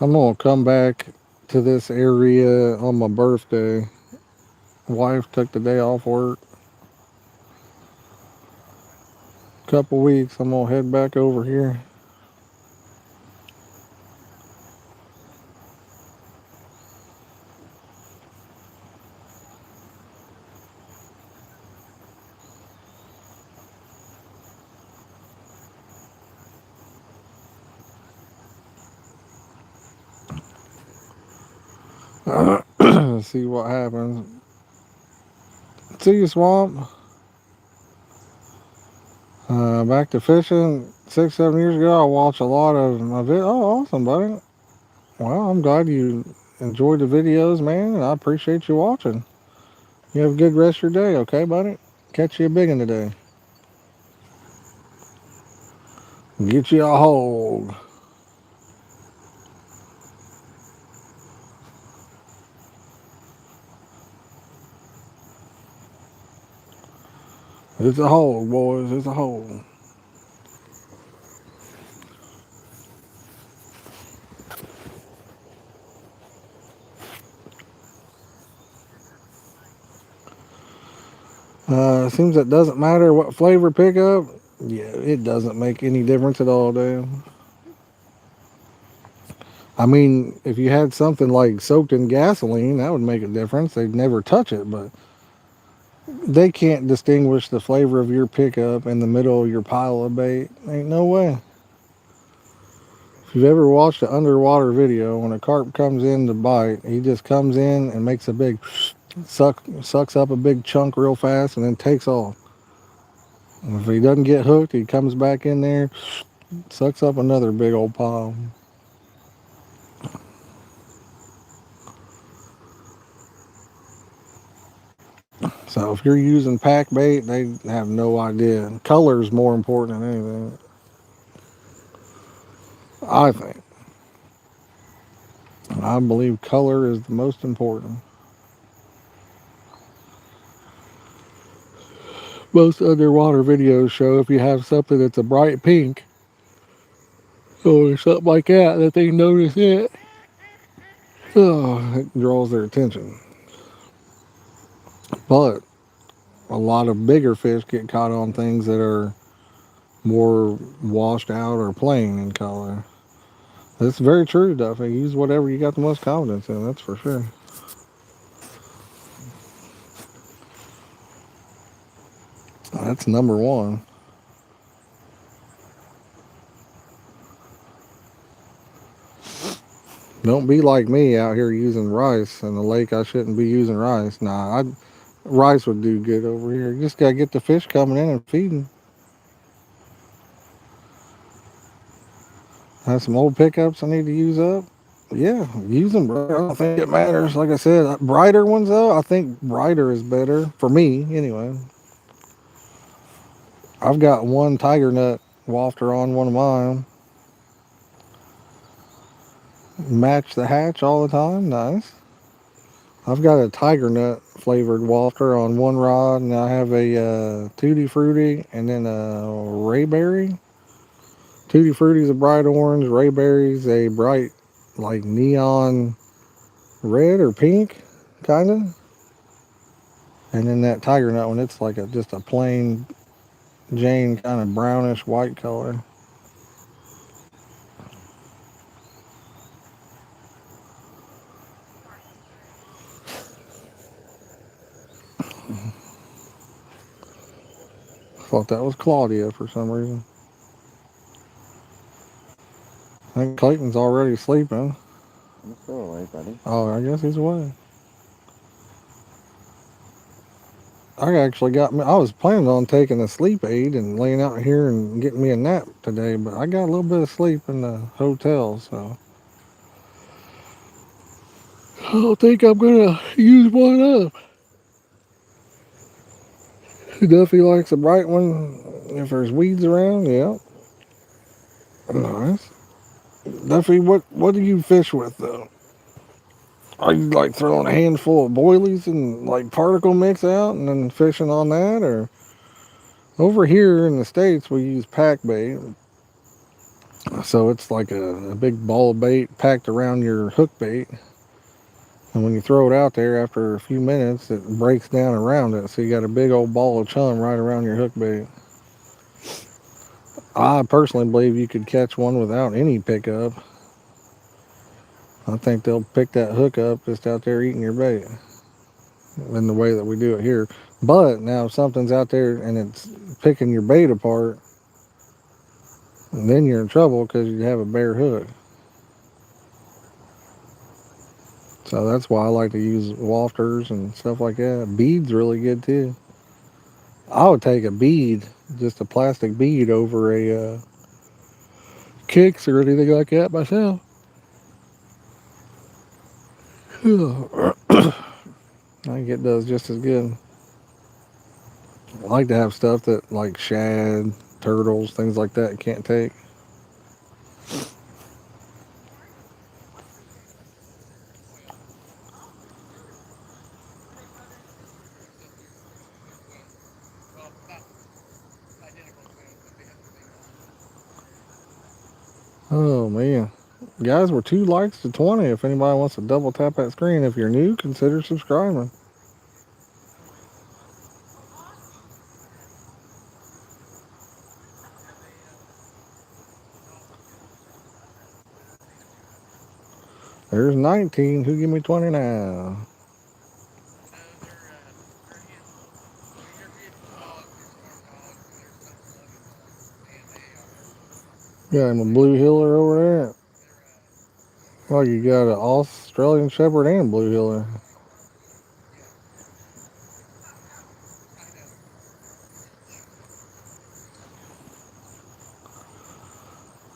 I'm gonna come back to this area on my birthday. Wife took the day off work. Couple weeks, I'm gonna head back over here. See what happens. See you, Swamp. Back to fishing 6, 7 years ago. I watched a lot of my Oh, awesome, buddy. Well, I'm glad you enjoyed the videos, man, and I appreciate you watching. You have a good rest of your day, okay, buddy? Catch you a big one today. Get you a hog. It's a hog, boys. It's a hog. Seems it doesn't matter what flavor pickup. Yeah, it doesn't make any difference at all, damn. I mean, if you had something like soaked in gasoline, that would make a difference. They'd never touch it, but they can't distinguish the flavor of your pickup in the middle of your pile of bait. Ain't no way. If you've ever watched an underwater video, when a carp comes in to bite, he just comes in and makes a big sucks up a big chunk real fast and then takes off. And if he doesn't get hooked, he comes back in there, sucks up another big old pile. So if you're using pack bait, they have no idea. Color is more important than anything, I think. I believe color is the most important. Most underwater videos show if you have something that's a bright pink or something like that, that they notice it. Oh, it draws their attention. But a lot of bigger fish get caught on things that are more washed out or plain in color. That's very true, Duffy. Use whatever you got the most confidence in, that's for sure. That's number one. Don't be like me out here using rice in the lake. I shouldn't be using rice. Nah, rice would do good over here. You just gotta get the fish coming in and feeding. Have some old pickups I need to use up. Yeah, use them, bro. I don't think it matters. Like I said, brighter ones though. I think brighter is better for me anyway. I've got one tiger nut wafter on one of mine. Match the hatch all the time. Nice. I've got a tiger nut flavored wafter on one rod, and I have a tutti frutti and then a rayberry. Tutti frutti is a bright orange. Rayberry is a bright, like neon red or pink, kind of. And then that tiger nut one, it's like just a plain Jane kind of brownish white color. Thought that was Claudia for some reason. I think Clayton's already sleeping.
He's still away, buddy.
Oh, I guess he's away. I actually got me. I was planning on taking a sleep aid and laying out here and getting me a nap today, but I got a little bit of sleep in the hotel, so I don't think I'm gonna use one up. Duffy likes a bright one. If there's weeds around, yeah, nice. Duffy, what do you fish with though? Are you like throwing a handful of boilies and like particle mix out and then fishing on that, or over here in the States we use pack bait? So it's like a big ball of bait packed around your hook bait. And when you throw it out there after a few minutes, it breaks down around it. So you got a big old ball of chum right around your hook bait. I personally believe you could catch one without any pickup. I think they'll pick that hook up just out there eating your bait in the way that we do it here. But now if something's out there and it's picking your bait apart, then you're in trouble because you have a bare hook. So that's why I like to use wafters and stuff like that. Bead's really good too. I would take a bead, just a plastic bead, over a kicks or anything like that myself. I think it does just as good. I like to have stuff that like shad, turtles, things like that you can't take. Oh man. Guys, we're 2 likes to 20. If anybody wants to double tap that screen, if you're new, consider subscribing. There's 19. Who give me 20 now? Got him a blue heeler over there. Well, you got an Australian Shepherd and blue heeler.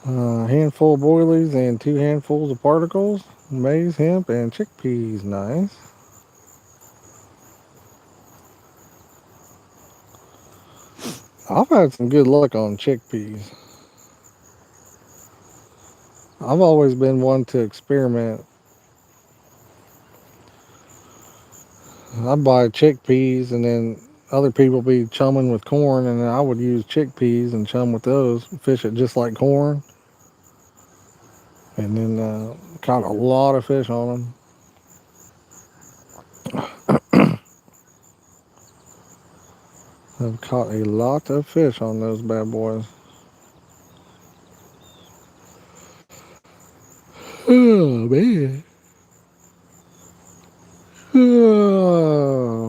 A handful of boilies and 2 handfuls of particles, maize, hemp, and chickpeas. Nice. I've had some good luck on chickpeas. I've always been one to experiment. I'd buy chickpeas and then other people be chumming with corn, and then I would use chickpeas and chum with those, fish it just like corn, and then caught a lot of fish on them. I've caught a lot of fish on those bad boys. Oh man.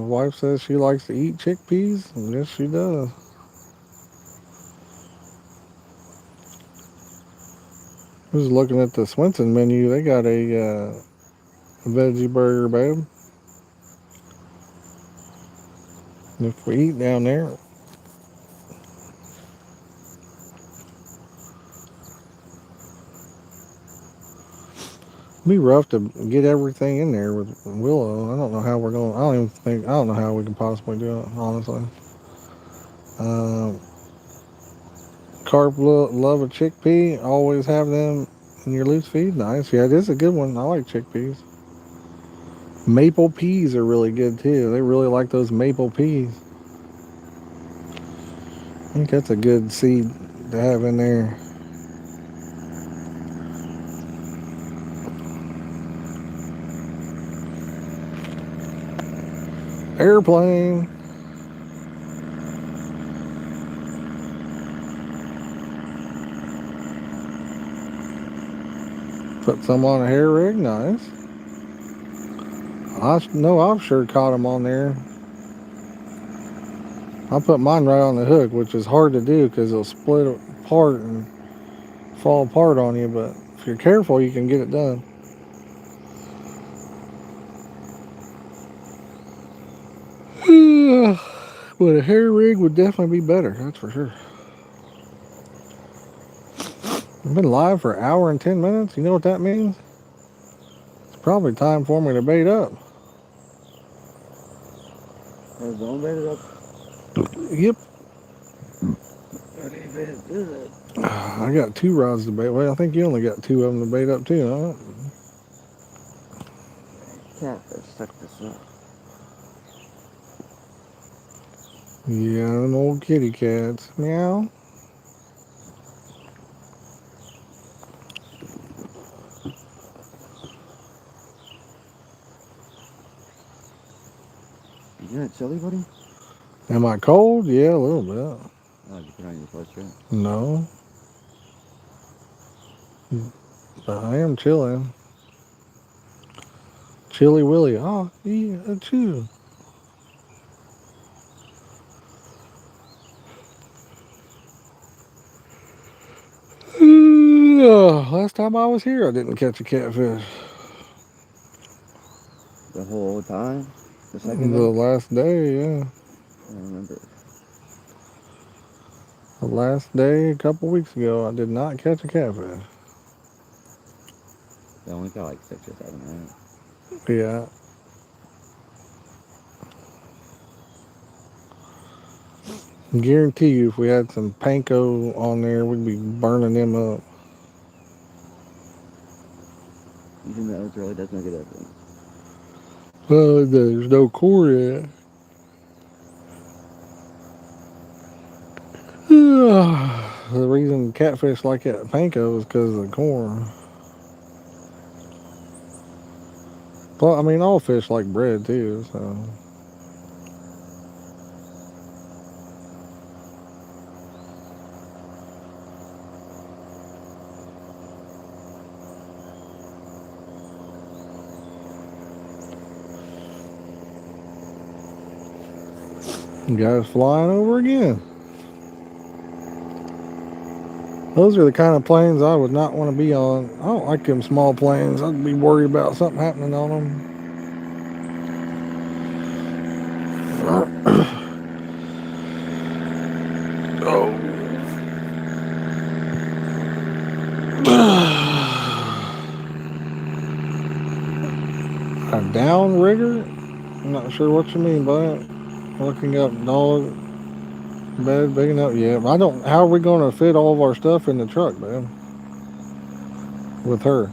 Wife says she likes to eat chickpeas. Yes, she does. I was looking at the Swenson menu. They got a veggie burger, babe. If we eat down there, it'd be rough to get everything in there with Willow. I don't know how we're going. I don't know how we can possibly do it, honestly. Um, Carp love a chickpea. Always have them in your loose feed. Nice. Yeah, it is a good one. I like chickpeas. Maple peas are really good too. They really like those maple peas. I think that's a good seed to have in there. Airplane. Put some on a hair rig. Nice. I know I've sure caught them on there. I put mine right on the hook, which is hard to do because it'll split apart and fall apart on you. But if you're careful, you can get it done. But a hair rig would definitely be better. That's for sure. I've been live for an hour and 10 minutes. You know what that means? It's probably time for me to bait up.
Has the bait it up?
Yep.
How do you bait it do that?
I got 2 rods to bait. Well, I think you only got 2 of them to bait up too, huh?
Catfish, check this out.
Yeah, them old kitty cats. Meow.
You getting chilly, buddy?
Am I cold? Yeah, a little bit.
Oh, you put on your sweatshirt.
No, but I am chilling. Chilly Willy. Oh, yeah, chill. Last time I was here, I didn't catch a catfish.
The whole time? The second
The
day?
last day, yeah.
I don't remember.
The last day, a couple weeks ago, I did not catch a catfish.
I only got like 6 or 7, right?
Yeah. Guarantee you, if we had some panko on there, we'd be burning them up.
Even though it really does make a difference.
Well, there's no core yet. The reason catfish like that panko is because of the corn. Well, I mean, all fish like bread too, so. Guys flying over again. Those are the kind of planes I would not want to be on. I don't like them small planes. I'd be worried about something happening on them. A down rigger? I'm not sure what you mean by it. Looking up dog bed big enough. Yeah, I don't. How are we going to fit all of our stuff in the truck, man? With her.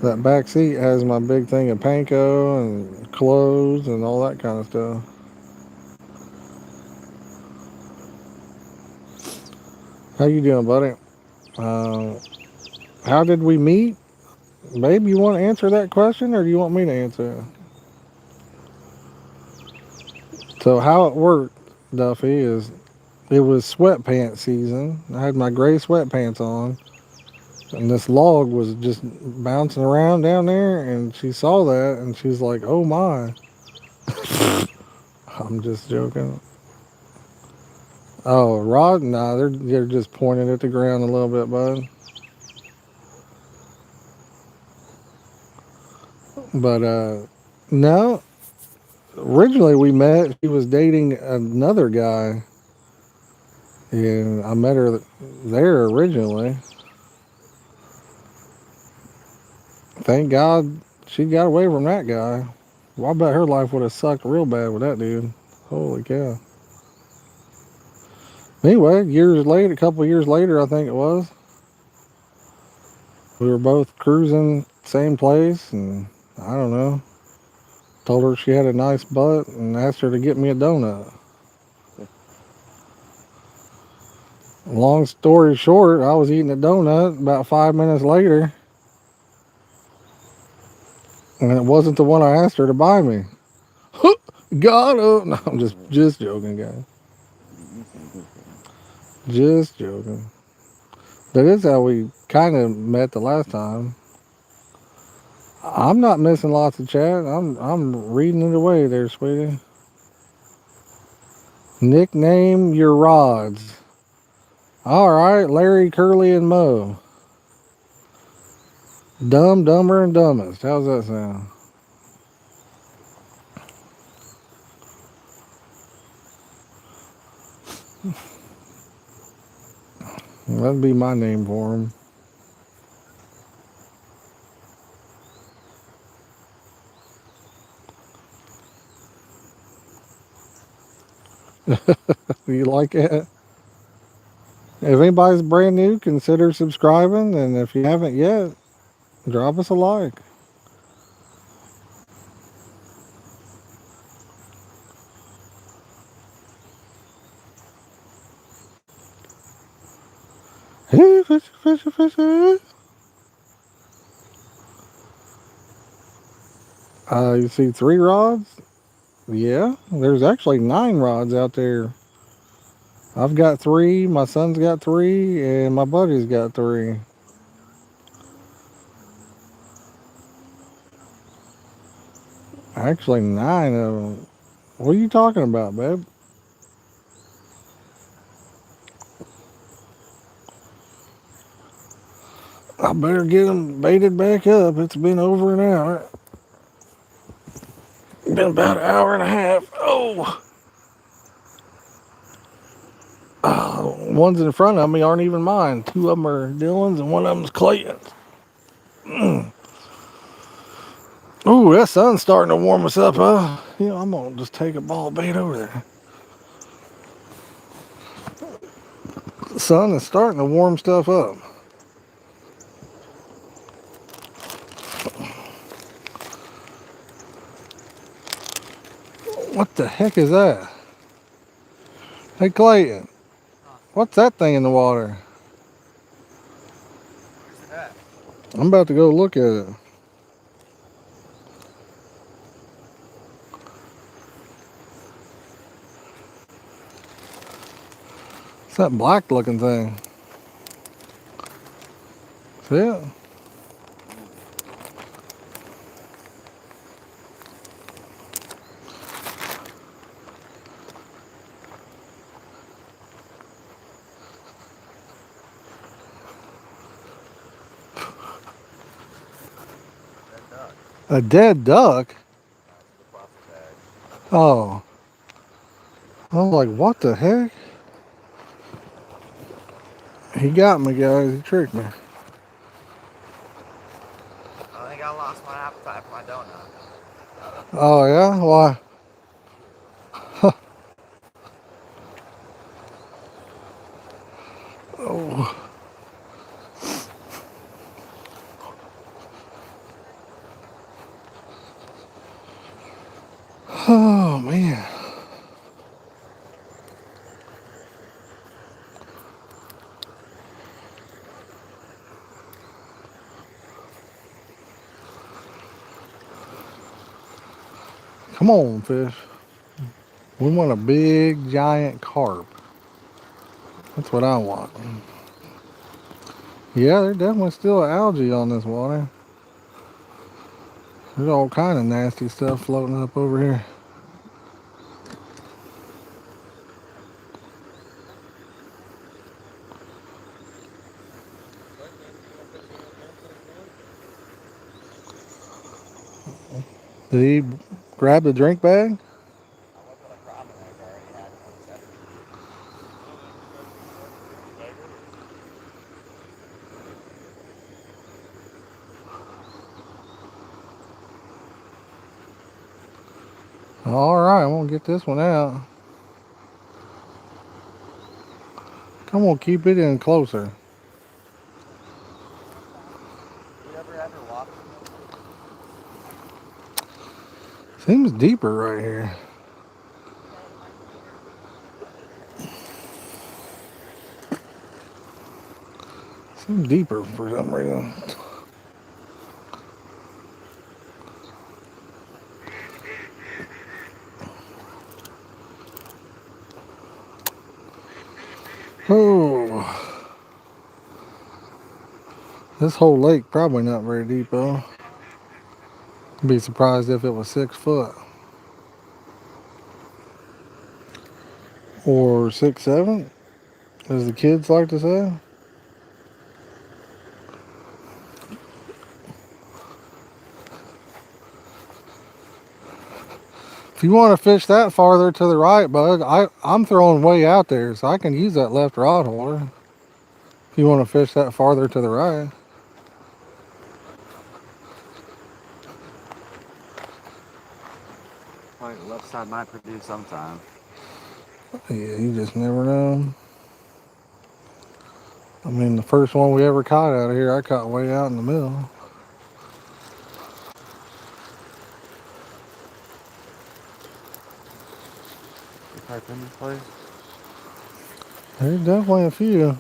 That back seat has my big thing of panko and clothes and all that kind of stuff. How you doing, buddy? How did we meet? Babe, you want to answer that question or do you want me to answer it? So how it worked, Duffy, is it was sweatpants season. I had my gray sweatpants on. And this log was just bouncing around down there, and she saw that, and she's like, "Oh my!" I'm just joking. Oh, rod? Nah, they're just pointing at the ground a little bit, bud. But no. Originally we met. She was dating another guy, and I met her there originally. Thank God she got away from that guy. Well, I bet her life would have sucked real bad with that dude. Holy cow. Anyway, a couple years later, I think it was, we were both cruising same place, and I don't know, told her she had a nice butt and asked her to get me a donut. Long story short, I was eating a donut about 5 minutes later, and it wasn't the one I asked her to buy me. Got up. No, I'm just joking, guys. Just joking. That is how we kind of met the last time. I'm not missing lots of chat. I'm reading it away there, sweetie. Nickname your rods. All right, Larry, Curly, and Mo. Dumb, Dumber, and Dumbest. How's that sound? That'd be my name for him. You like it? If anybody's brand new, consider subscribing. And if you haven't yet, drop us a like. Hey, fish, fish, fish. You see 3 rods? Yeah, there's actually 9 rods out there. I've got 3, my son's got 3, and my buddy's got 3. Actually, 9 of them. What are you talking about, babe? I better get them baited back up. It's been over an hour. Been about an hour and a half. Oh, ones in front of me aren't even mine. 2 of them are Dylan's and one of them's Clayton's. Oh, that sun's starting to warm us up, huh? You know, I'm gonna just take a ball bait over there. The sun is starting to warm stuff up. What the heck is that? Hey, Clayton, what's that thing in the water?
Where's it at?
I'm about to go look at it. It's that black looking thing. See it?
That duck.
A dead duck?
The plastic bag.
Oh. I was like, what the heck? He got me, guys. He tricked me.
I think I lost my appetite for my donut.
Oh, yeah? Why? Oh. Oh, man. Come on, fish. We want a big, giant carp. That's what I want. Yeah, there's definitely still algae on this water. There's all kind of nasty stuff floating up over here. Did he grab the drink bag?
I looked at a crab and I already had 27.
All right, I'm gonna get this one out. Come on, keep it in closer.
You ever had your water in this?
Seems deeper right here. Seems deeper for some reason. Oh, this whole lake probably not very deep though. I'd be surprised if it was 6 foot or 6, 7, as the kids like to say. If you want to fish that farther to the right, bud, I'm throwing way out there, so I can use that left rod holder. If you want to fish that farther to the right.
Probably the left side might produce sometime.
Yeah, you just never know. I mean, the first one we ever caught out of here, I caught way out in the middle.
You type in this place?
There's definitely a few.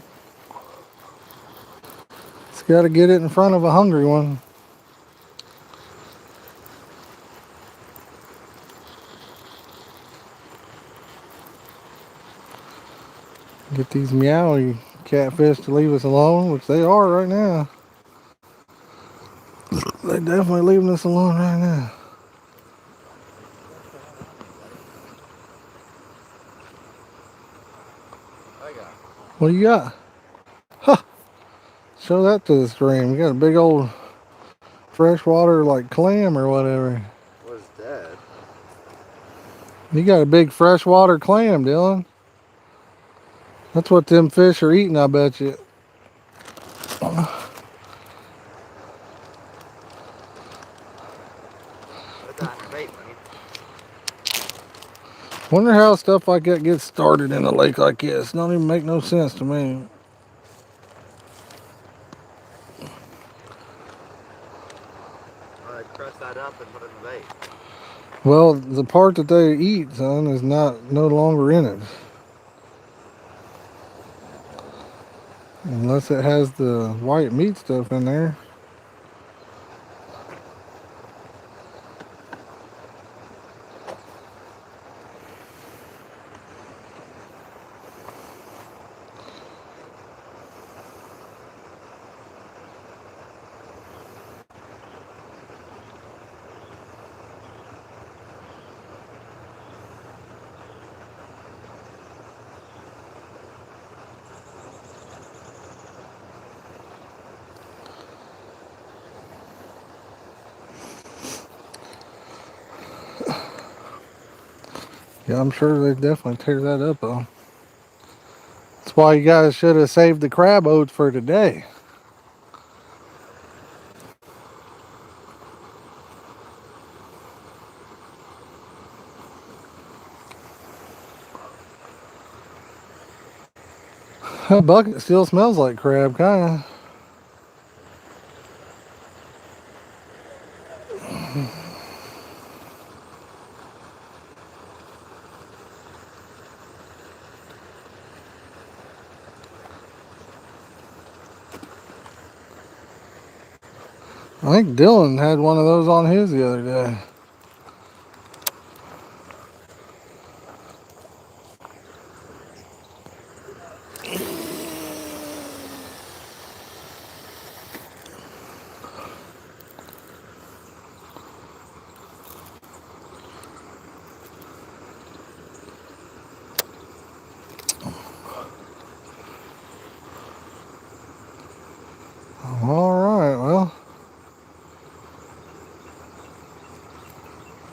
It's got to get it in front of a hungry one. Get these meowy catfish to leave us alone, which they are right now. They're definitely leaving us alone right now.
What's going on, anybody? I got.
What you got? Huh. Show that to the stream. You got a big old freshwater like clam or whatever.
Was dead.
You got a big freshwater clam, Dylan. That's what them fish are eating, I bet you.
Put that on your bait, buddy.
Wonder how stuff like that gets started in a lake like this. Don't even make no sense to me.
Well, I'd crust that up and put it in the bait.
Well, the part that they eat, son, is not no longer in it. Unless it has the white meat stuff in there. Yeah, I'm sure they definitely tear that up, though. That's why you guys should have saved the crab oats for today. That bucket still smells like crab, kind of. I think Dylan had one of those on his the other day. All right, well,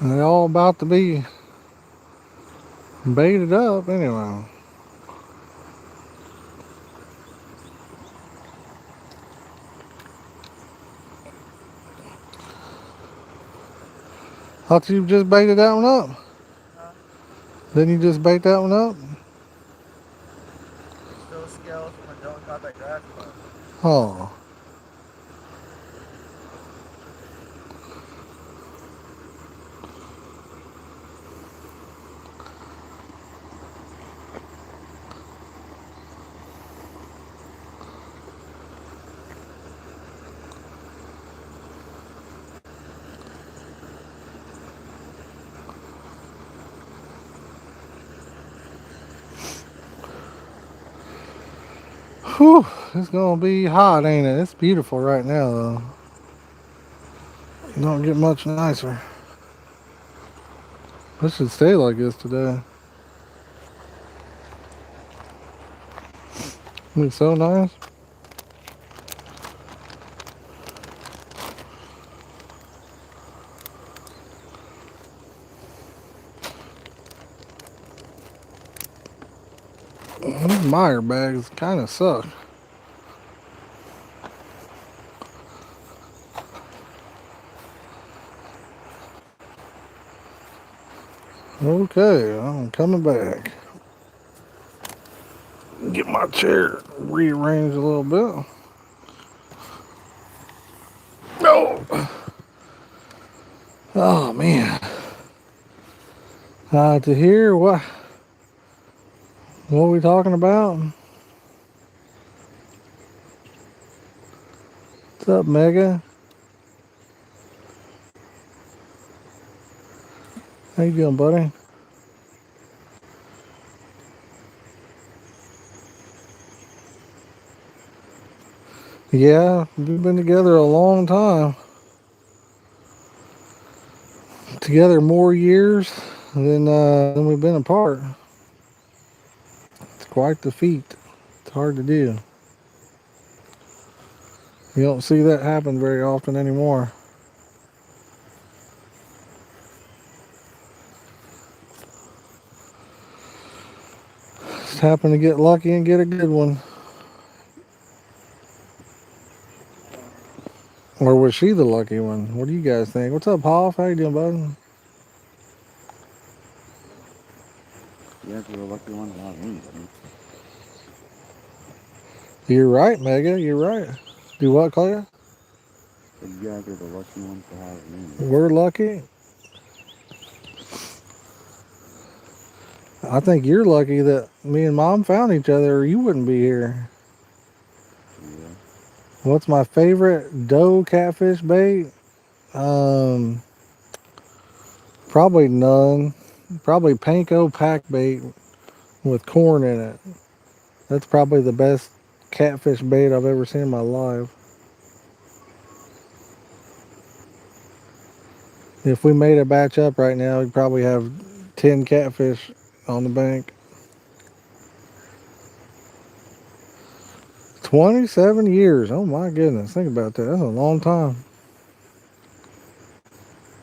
they're all about to be baited up anyway. Thought you just baited that one up.
Huh?
Didn't you just bait that one up?
Still scales from when Dylan caught that grass carp.
Oh. Whew, it's gonna be hot, ain't it? It's beautiful right now, though. Don't get much nicer. It should stay like this today. It's so nice. These Meyer bags kind of suck. Okay, I'm coming back. Get my chair rearranged a little bit. Oh, oh man. To hear what are we talking about? What's up, Mega? How you doing, buddy? Yeah, we've been together a long time. Together more years than we've been apart. It's quite the feat. It's hard to do. You don't see that happen very often anymore. Just happen to get lucky and get a good one. Or was she the lucky one? What do you guys think? What's up, Hoff? How you doing, bud?
You guys were the lucky one to have anybody.
You're right, Mega. You're right. Do what, Claudia?
But you guys are the lucky ones to have me.
We're lucky. I think you're lucky that me and Mom found each other, or you wouldn't be here.
Yeah.
What's my favorite doe catfish bait? Um, Probably none. Probably panko pack bait with corn in it. That's probably the best catfish bait I've ever seen in my life. If we made a batch up right now, we'd probably have 10 catfish on the bank. 27 years. Oh my goodness. Think about that. That's a long time.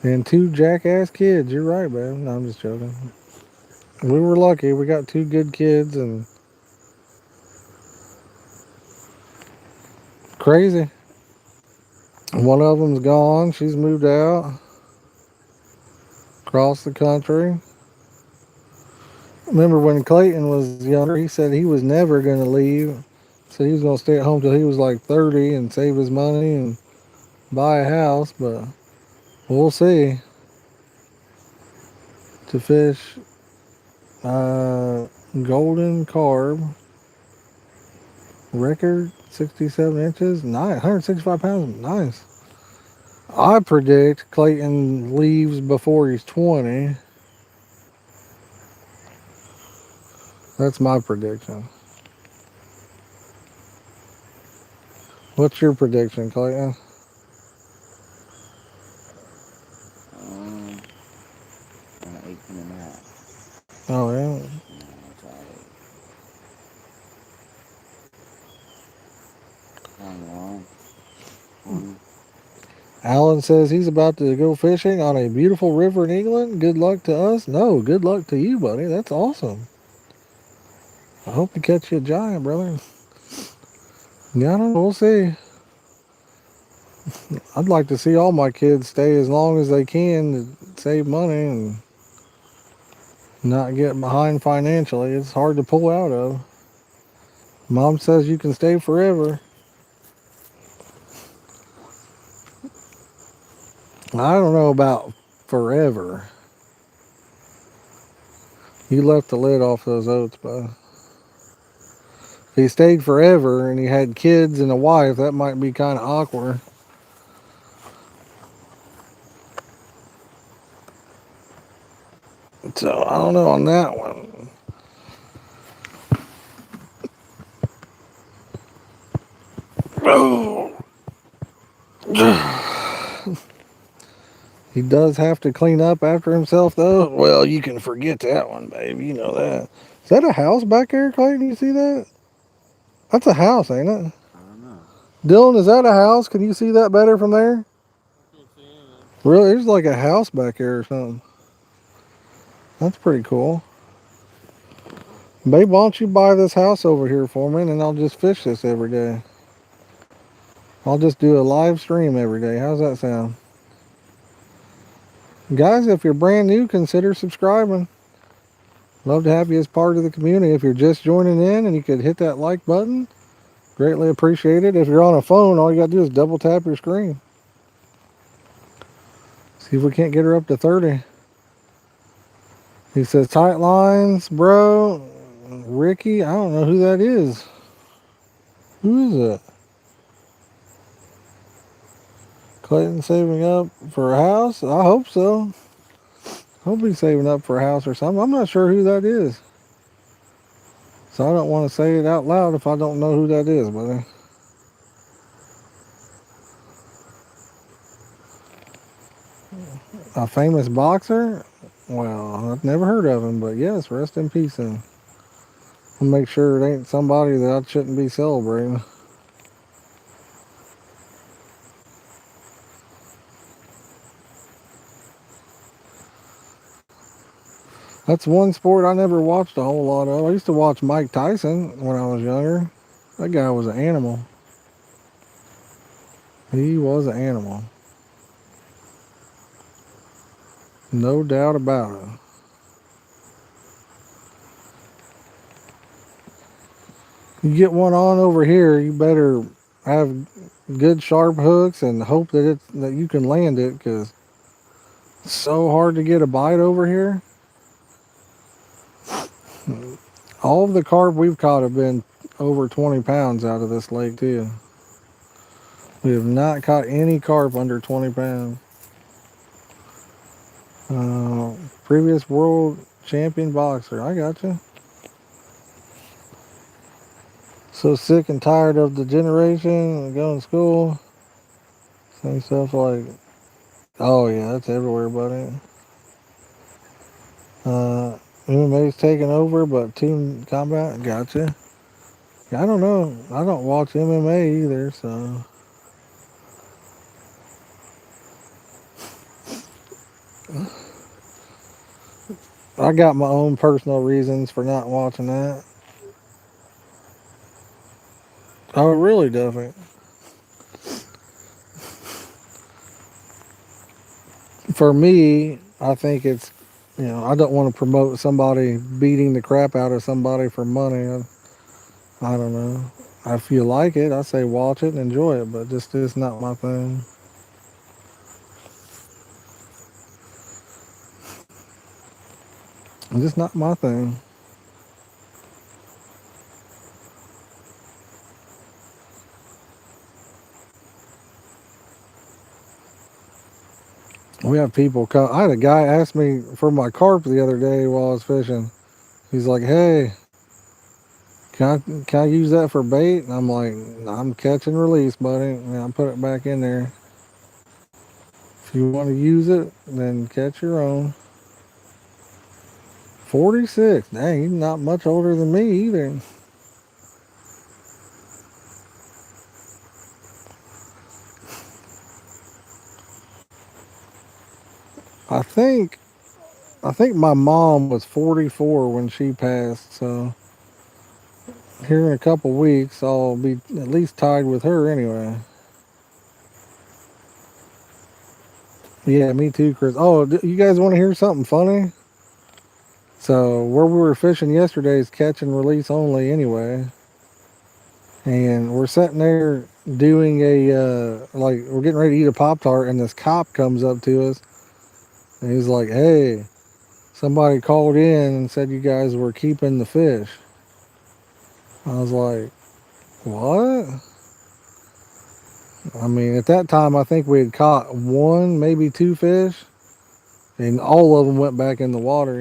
And two jackass kids. You're right, man. No, I'm just joking. We were lucky. We got two good kids and crazy. One of them's gone. She's moved out across the country. Remember when Clayton was younger, he said he was never going to leave. Said he was going to stay at home till he was like 30 and save his money and buy a house, but we'll see. To fish golden carp, record 67 inches, 165 pounds, nice. I predict Clayton leaves before he's 20. That's my prediction. What's your prediction, Clayton?
Um, 18 and a half.
Oh, yeah.
Yeah, that's alright. On the line. 20.
Alan says he's about to go fishing on a beautiful river in England. Good luck to us. No, good luck to you, buddy. That's awesome. I hope you catch you a giant, brother. Yeah, I don't know. We'll see. I'd like to see all my kids stay as long as they can to save money and not get behind financially. It's hard to pull out of. Mom says you can stay forever. I don't know about forever. You left the lid off those oats, bud. If he stayed forever and he had kids and a wife, that might be kind of awkward. So I don't know on that one. Oh, he does have to clean up after himself, though. Well, you can forget that one, babe. You know that. Is that a house back there, Clayton? You see that? That's a house, ain't it?
I don't know.
Dylan, is that a house? Can you see that better from there?
I can't see anything.
Really? There's like a house back here or something. That's pretty cool. Babe, why don't you buy this house over here for me and then I'll just fish this every day? I'll just do a live stream every day. How's that sound? Guys, if you're brand new, consider subscribing. Love to have you as part of the community. If you're just joining in and you could hit that like button, greatly appreciated. If you're on a phone, all you got to do is double tap your screen. See if we can't get her up to 30. He says, tight lines, bro. Ricky, I don't know who that is. Who is it? Clayton saving up for a house? I hope so. Hope he's saving up for a house or something. I'm not sure who that is. So I don't want to say it out loud if I don't know who that is, buddy. A famous boxer? Well, I've never heard of him, but yes, rest in peace. And I'll make sure it ain't somebody that I shouldn't be celebrating. That's one sport I never watched a whole lot of. I used to watch Mike Tyson when I was younger. That guy was an animal. He was an animal. No doubt about it. You get one on over here, you better have good sharp hooks and hope that you can land it, because it's so hard to get a bite over here. All of the carp we've caught have been over 20 pounds out of this lake too. We have not caught any carp under 20 pounds. Previous world champion boxer. I got you. So sick and tired of the generation going to school. Same stuff like, oh yeah, that's everywhere, buddy. MMA's taking over, but team combat, gotcha. Yeah, I don't know. I don't watch MMA either, so. I got my own personal reasons for not watching that. Oh, really doesn't. For me, I think it's, I don't want to promote somebody beating the crap out of somebody for money. I don't know. If you like it, I say watch it and enjoy it, but just is not my thing. It's just not my thing. We have people come. I had a guy ask me for my carp the other day while I was fishing. He's like, "Hey, can I use that for bait?" And I'm like, "I'm catch and release, buddy. I'll put it back in there. If you want to use it, then catch your own." 46. Dang, he's not much older than me either. I think my mom was 44 when she passed, so here in a couple weeks I'll be at least tied with her anyway. Yeah, me too, Chris. Oh, you guys want to hear something funny? So where we were fishing yesterday is catch and release only anyway. And we're sitting there doing like we're getting ready to eat a Pop-Tart, and this cop comes up to us and he's like, "Hey, somebody called in and said you guys were keeping the fish." I was like, "What?" I mean, at that time I think we had caught one, maybe two fish, and all of them went back in the water.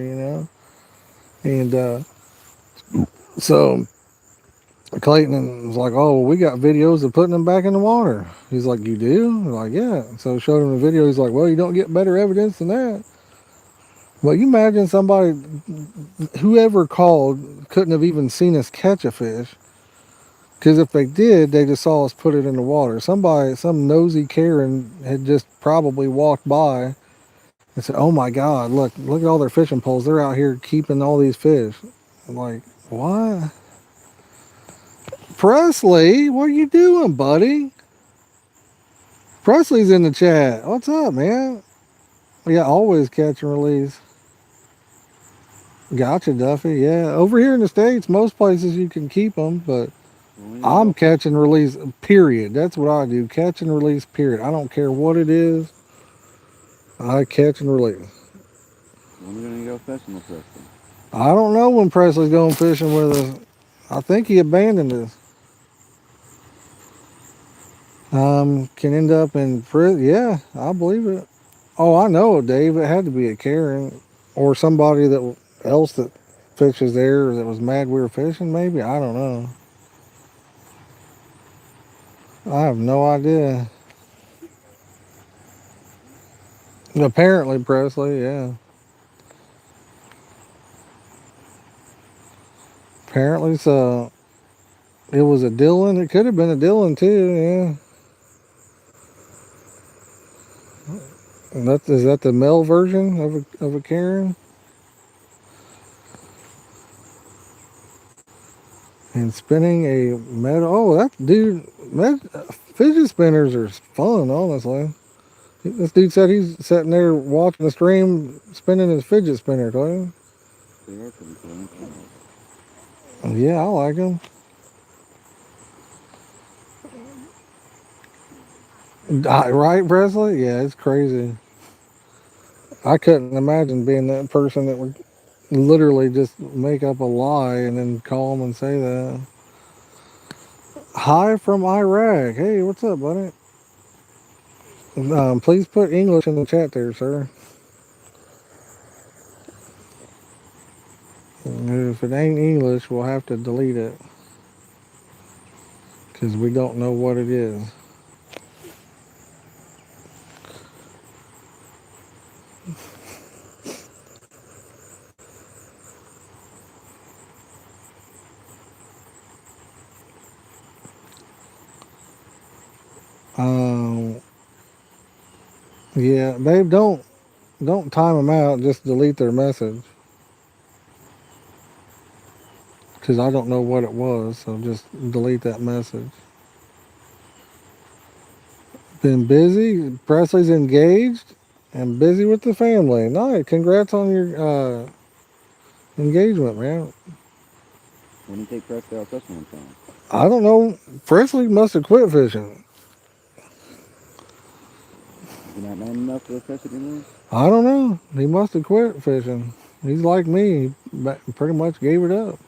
And so Clayton was like, "Oh, we got videos of putting them back in the water." He's like, "You do?" I'm like, "Yeah." So I showed him the video. He's like, "Well, you don't get better evidence than that." Well, you imagine somebody, whoever called, couldn't have even seen us catch a fish. Because if they did, they just saw us put it in the water. Some nosy Karen had just probably walked by and said, "Oh my God, look at all their fishing poles. They're out here keeping all these fish." I'm like, "What?" Presley, what are you doing, buddy? Presley's in the chat. What's up, man? Yeah, always catch and release. Gotcha, Duffy. Yeah, over here in the States, most places you can keep them, but
When you
I'm
go,
catch and release, period. That's what I do. Catch and release, period. I don't care what it is. I catch and release.
when you gonna go fishing with Preston?
I don't know when Presley's going fishing with us. I think he abandoned us. Can end up in prison. Yeah, I believe it. Oh, I know, Dave. It had to be a Karen or somebody that else that fishes there that was mad we were fishing. Maybe I don't know. I have no idea. Apparently, Presley. Yeah. Apparently, so it was a Dylan. It could have been a Dylan too. Yeah. Is that the male version of a Karen? And spinning a metal. Oh, that dude. Fidget spinners are fun, honestly. This dude said he's sitting there watching the stream, spinning his fidget spinner, Clay.
They are pretty cool, ain't they?
Yeah, I like them. Right, Presley? Yeah, it's crazy. I couldn't imagine being that person that would literally just make up a lie and then call them and say that. Hi from Iraq. Hey, what's up, buddy? Please put English in the chat there, sir. If it ain't English, we'll have to delete it because we don't know what it is. Um, yeah, babe, don't time them out. Just delete their message because I don't know what it was. So just delete that message. Been busy. Presley's engaged and busy with the family. Nice. Congrats on your engagement, man.
When you take Preston out fishing one time.
I don't know. Presley must have quit fishing.
Is he not man enough to fish anymore?
I don't know. He must have quit fishing. He's like me. He pretty much gave it up.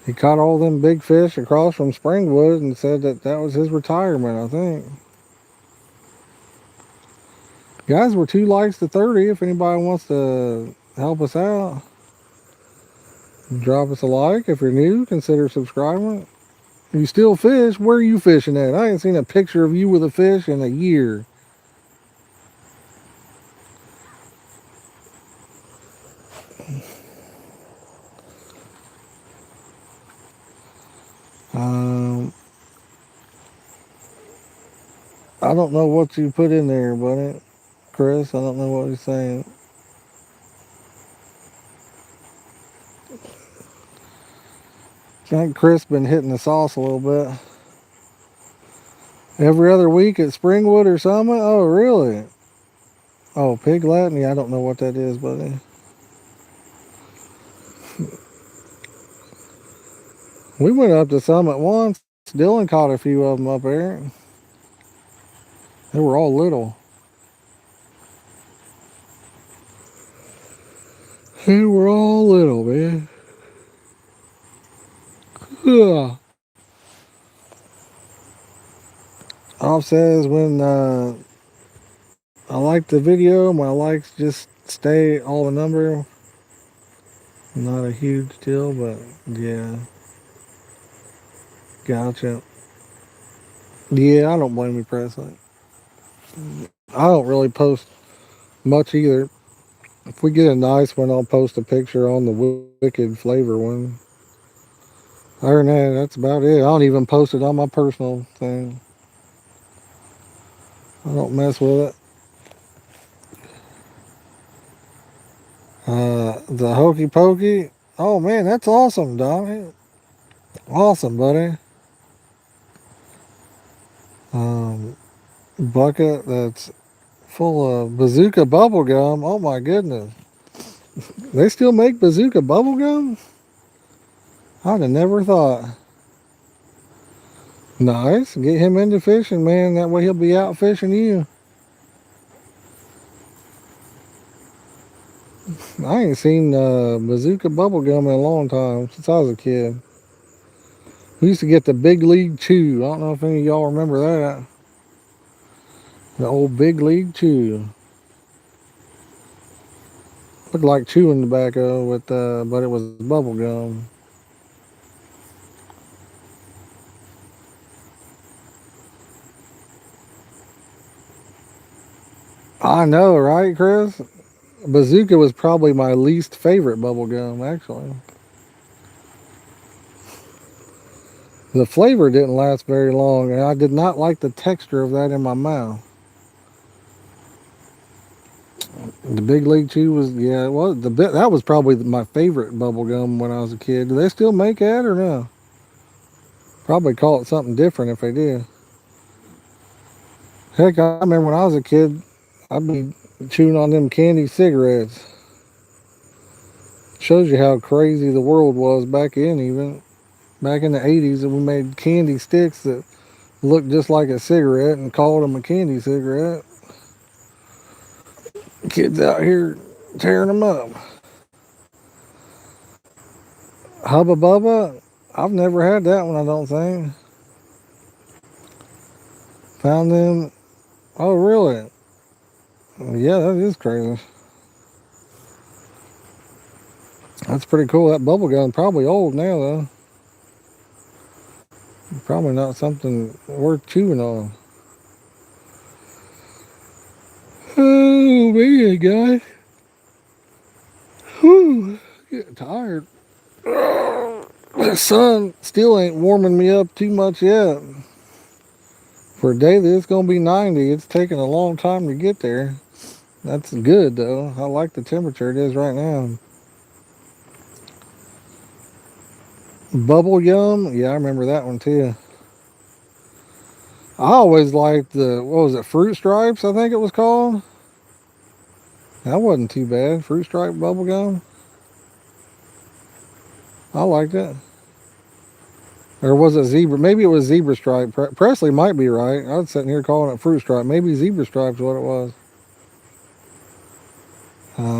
He caught all them big fish across from Springwood and said that that was his retirement, I think. Guys, we're 2 likes to 30. If anybody wants to help us out, drop us a like. If you're new, consider subscribing. You still fish? Where are you fishing at? I ain't seen a picture of you with a fish in a year. Um, I don't know what you put in there, buddy. Chris, I don't know what he's saying. I think Chris been hitting the sauce a little bit. Every other week at Springwood or Summit? Oh, really? Oh, Pig Latin? Yeah, I don't know what that is, buddy. We went up to Summit once. Dylan caught a few of them up there. They were all little. They were all little, man. Ugh. Off says when I like the video, my likes just stay all the number. Not a huge deal, but yeah. Gotcha. Yeah, I don't blame you, Presley. I don't really post much either. If we get a nice one, I'll post a picture on the Wicked Flavor one. Other than that, that's about it. I don't even post it on my personal thing. I don't mess with it. The Hokey Pokey. Oh man, that's awesome, Donnie. Awesome, buddy. bucket that's full of bazooka bubble gum. Oh my goodness. They still make bazooka bubble gum? I'd have never thought. Nice. Get him into fishing, man. That way he'll be out fishing you. I ain't seen bazooka bubble gum in a long time, since I was a kid. We used to get the Big League Chew. I don't know if any of y'all remember that. The old Big League Chew. Looked like chewing tobacco, but it was bubble gum. I know, right, Chris? Bazooka was probably my least favorite bubble gum, actually. The flavor didn't last very long, and I did not like the texture of that in my mouth. The Big League Chew was, yeah, it was that was probably my favorite bubble gum when I was a kid. Do they still make that or no? Probably call it something different if they did. Heck, I remember when I was a kid, I'd be chewing on them candy cigarettes. Shows you how crazy the world was back in, even back in the 80s, and we made candy sticks that looked just like a cigarette and called them a candy cigarette. Kids out here tearing them up. Hubba Bubba, I've never had that one, I don't think. Found them. Oh, really? Yeah, that is crazy. That's pretty cool. That bubble gum probably old now, though. Probably not something worth chewing on. Oh, man, guys. Whew, getting tired. The sun still ain't warming me up too much yet. For a day that it's going to be 90, it's taking a long time to get there. That's good, though. I like the temperature it is right now. Bubble gum? Yeah, I remember that one, too. I always liked what was it, Fruit Stripes, I think it was called. That wasn't too bad. Fruit Stripe bubble gum. I liked it. Or was it Zebra? Maybe it was Zebra Stripe. Presley might be right. I was sitting here calling it Fruit Stripe. Maybe Zebra Stripe's what it was.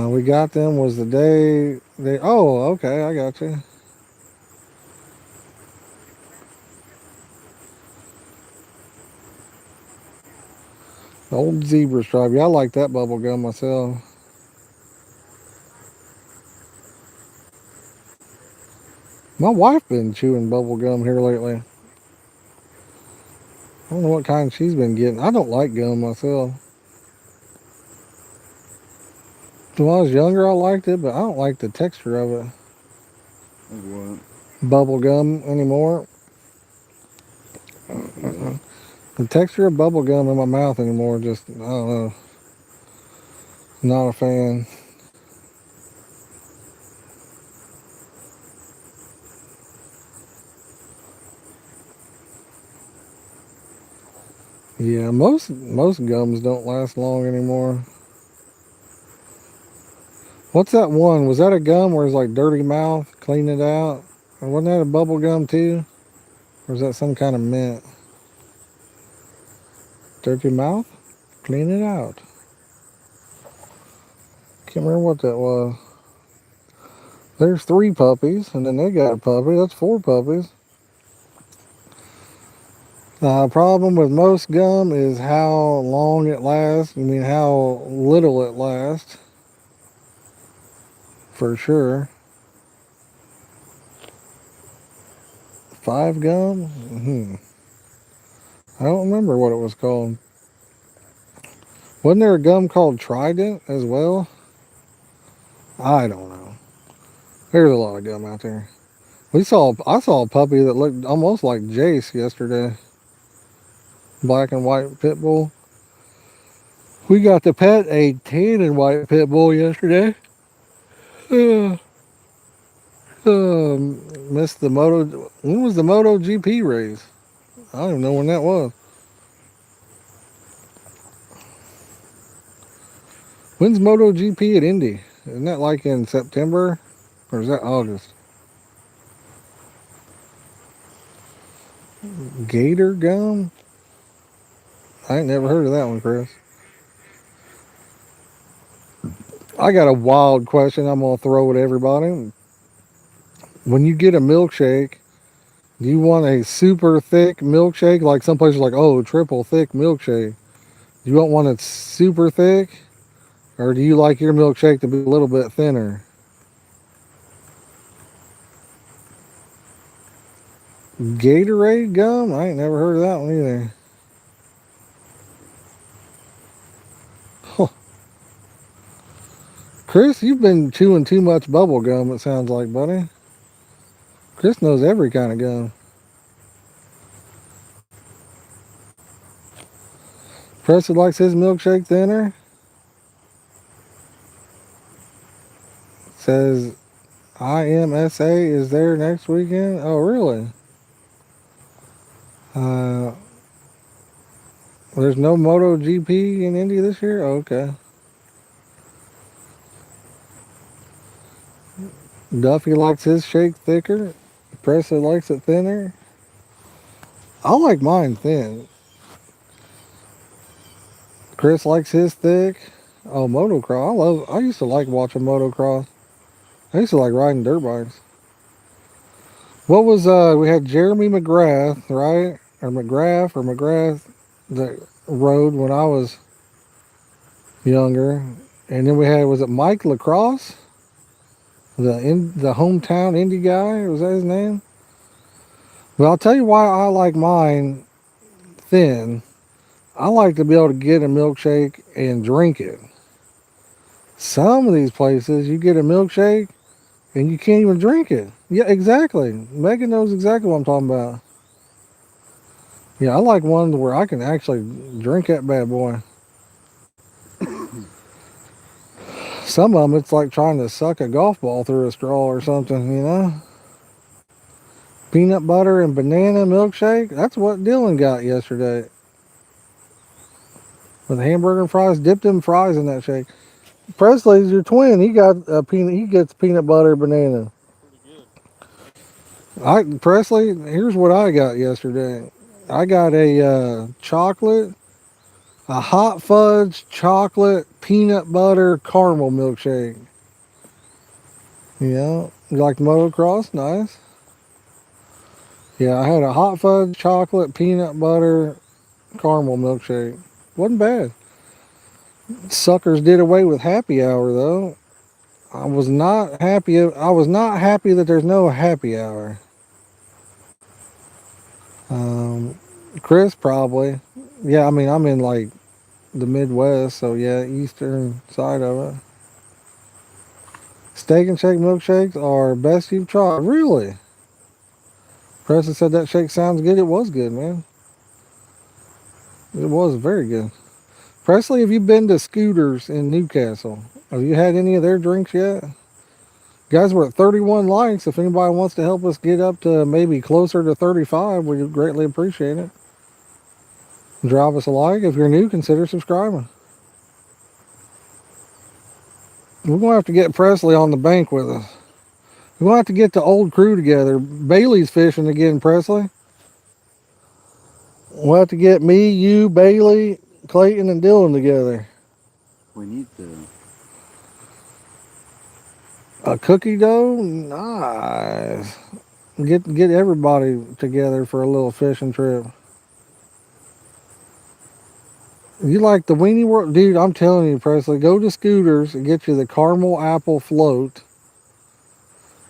We got them was the day they. Oh, okay, I got you. The old Zebra Stripe. Yeah, I like that bubble gum myself. My wife been chewing bubble gum here lately. I don't know what kind she's been getting. I don't like gum myself. When I was younger, I liked it, but I don't like the texture of it.
What?
Bubble gum anymore. The texture of bubble gum in my mouth anymore, just, I don't know. Not a fan. Yeah, most gums don't last long anymore. What's that one? Was that a gum where it's like dirty mouth, clean it out? Or wasn't that a bubble gum too? Or is that some kind of mint? Dirty mouth, clean it out. Can't remember what that was. There's 3 puppies, and then they got a puppy. That's 4 puppies. The problem with most gum is how long it lasts. I mean, how little it lasts. For sure. 5 gum? I don't remember what it was called. Wasn't there a gum called Trident as well? I don't know. There's a lot of gum out there. I saw a puppy that looked almost like Jace yesterday. Black and white pit bull. We got to pet a tan and white pit bull yesterday. Missed the when was the Moto GP race? I don't even know when that was. When's MotoGP at Indy? Isn't that like in September? Or is that August? Gator gum? I ain't never heard of that one, Chris. I got a wild question I'm going to throw at everybody. When you get a milkshake, do you want a super thick milkshake? Like some places are like, oh, triple thick milkshake. Do you want one that's super thick? Or do you like your milkshake to be a little bit thinner? Gatorade gum? I ain't never heard of that one either. Huh. Chris, you've been chewing too much bubble gum, it sounds like, buddy. Chris knows every kind of gum. Preston likes his milkshake thinner. Says IMSA is there next weekend. Oh, really? Uh, there's no MotoGP in Indy this year? Oh, okay. Duffy likes his shake thicker. Preston likes it thinner. I like mine thin. Chris likes his thick. Oh, motocross. I used to like watching motocross. I used to like riding dirt bikes. What was we had Jeremy McGrath, right? Or McGrath that rode when I was younger. And then we had, was it Mike Lacrosse? The hometown indie guy? Was that his name? Well, I'll tell you why I like mine thin. I like to be able to get a milkshake and drink it. Some of these places, you get a milkshake and you can't even drink it. Yeah, exactly. Megan knows exactly what I'm talking about. Yeah, I like ones where I can actually drink that bad boy. Some of them, it's like trying to suck a golf ball through a straw or something, you know? Peanut butter and banana milkshake. That's what Dylan got yesterday. With hamburger and fries, dipped them fries in that shake. Presley's your twin. He got a peanut. He gets peanut butter banana.
Pretty good.
Presley, here's what I got yesterday. I got a hot fudge chocolate peanut butter caramel milkshake. Yeah, you like motocross? Nice. Yeah, I had a hot fudge chocolate peanut butter caramel milkshake. Wasn't bad. Suckers did away with happy hour though. I was not happy. I was not happy that there's no happy hour. Um, Chris probably. Yeah, I mean I'm in like the Midwest, so yeah, eastern side of it. Steak and shake milkshakes are best you've tried. Really? Preston said that shake sounds good. It was good, man. It was very good. Presley, have you been to Scooters in Newcastle? Have you had any of their drinks yet? Guys, we're at 31 likes. If anybody wants to help us get up to maybe closer to 35, we would greatly appreciate it. Drop us a like. If you're new, consider subscribing. We're going to have to get Presley on the bank with us. We're going to have to get the old crew together. Bailey's fishing again, Presley. We'll have to get me, you, Bailey, Clayton, and Dylan together.
We need to.
A cookie dough? Nice. Get everybody together for a little fishing trip. You like the Weenie World? Dude, I'm telling you, Presley, go to Scooters and get you the caramel apple float.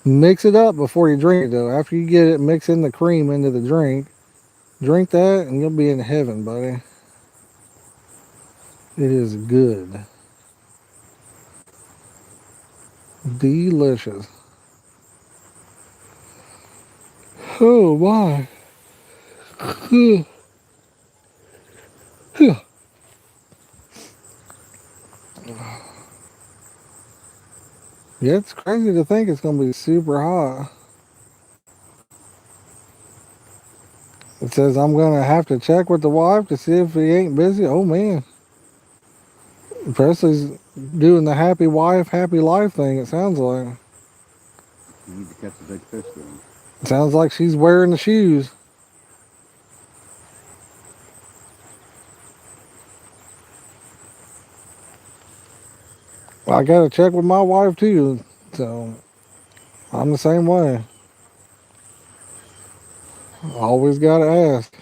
Mix it up before you drink it, though. After you get it, mix in the cream into the drink. Drink that, and you'll be in heaven, buddy. It is good. Delicious. Oh, my. Yeah, it's crazy to think it's going to be super hot. It says I'm going to have to check with the wife to see if he ain't busy. Oh, man. Presley's doing the happy wife, happy life thing. It sounds like.
You need to catch a big fish then.
It sounds like she's wearing the shoes. I gotta check with my wife too. So I'm the same way. Always gotta ask.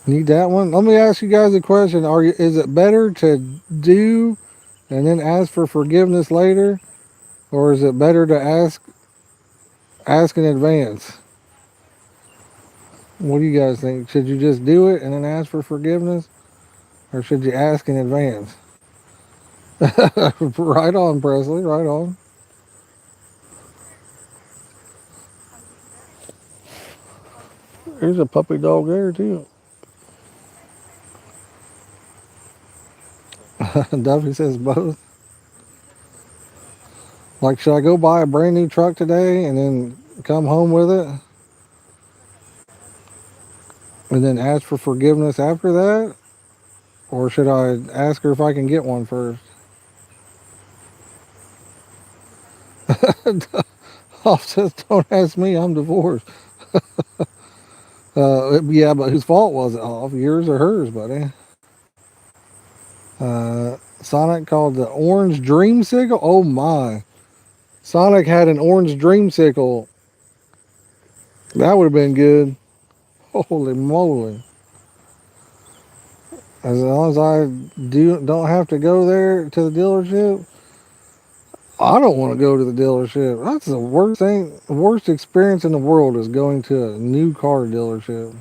Need that one? Let me ask you guys a question. Is it better to do and then ask for forgiveness later, or is it better to ask in advance? What do you guys think? Should you just do it and then ask for forgiveness, or should you ask in advance? Right on, Presley. Right on. There's a puppy dog there too. Duffy says both. Like, should I go buy a brand new truck today and then come home with it, and then ask for forgiveness after that, or should I ask her if I can get one first? Off says, don't ask me. I'm divorced. Yeah, but whose fault was it, Off? Yours or hers, buddy? Sonic called the orange dreamsicle. Oh my! Sonic had an orange dreamsicle. That would have been good. Holy moly! As long as I don't have to go there to the dealership, I don't want to go to the dealership. That's the worst thing, worst experience in the world is going to a new car dealership.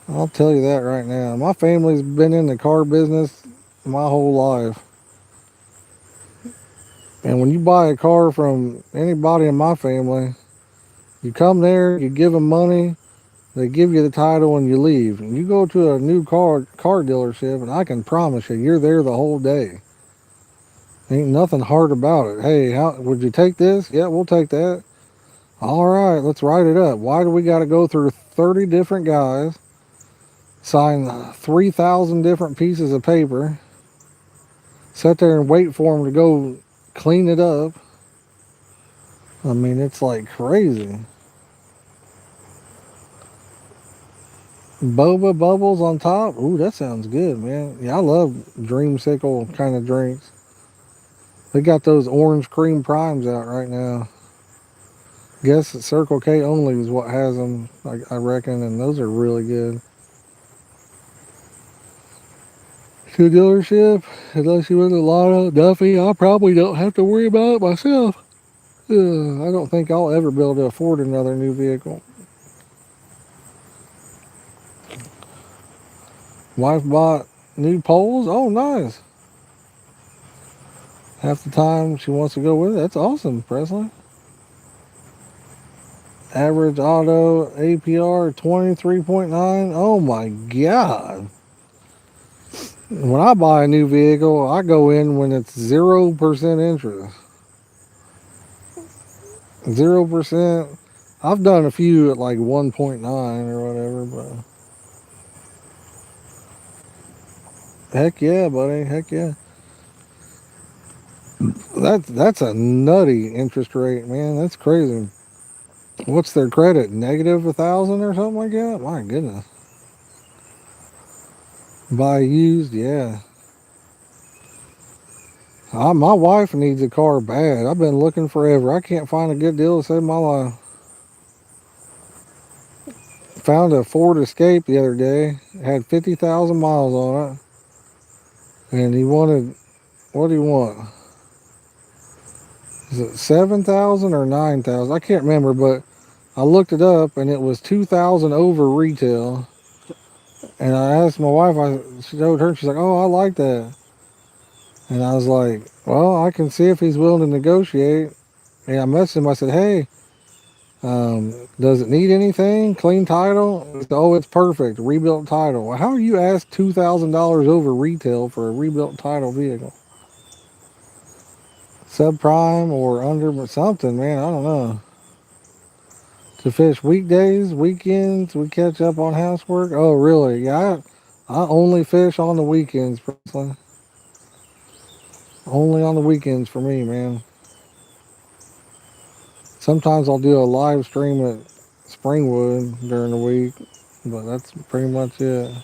I'll tell you that right now. My family's been in the car business my whole life. And when you buy a car from anybody in my family, you come there, you give them money, they give you the title, and you leave. And you go to a new car dealership, and I can promise you, you're there the whole day. Ain't nothing hard about it. Hey, how would you take this? Yeah, we'll take that. All right, let's write it up. Why do we got to go through 30 different guys, sign 3,000 different pieces of paper, sit there and wait for them to go clean it up? I mean, it's like crazy. Boba bubbles on top. Ooh, that sounds good, man. Yeah, I love dreamsicle kind of drinks. They got those orange cream primes out right now. Guess Circle K only is what has them, I reckon, and those are really good. To a dealership, unless you win the lotto, Duffy, I probably don't have to worry about it myself. I don't think I'll ever be able to afford another new vehicle. Wife bought new poles. Oh, nice. Half the time she wants to go with it. That's awesome, Presley. Average auto APR 23.9. Oh my God. When I buy a new vehicle, I go in when it's 0% interest. 0%. I've done a few at like 1.9 or whatever, but heck yeah, buddy. Heck yeah. That's a nutty interest rate, man. That's crazy. What's their credit? Negative 1,000 or something like that? My goodness. Buy used, yeah. My wife needs a car bad. I've been looking forever. I can't find a good deal to save my life. Found a Ford Escape the other day. It had 50,000 miles on it. And he wanted, what do you want? Is it 7,000 or 9,000? I can't remember, but I looked it up and it was 2,000 over retail. And I asked my wife, I showed her, she's like, oh, I like that. And I was like, well, I can see if he's willing to negotiate. And I messaged him, I said, hey, does it need anything? Clean title? He said, oh, it's perfect. Rebuilt title. Well, how are you asked $2,000 over retail for a rebuilt title vehicle? Subprime or under something, man. I don't know. To fish weekdays, weekends, we catch up on housework. Oh, really? Yeah, I only fish on the weekends, personally. Only on the weekends for me, man. Sometimes I'll do a live stream at Springwood during the week, but that's pretty much it.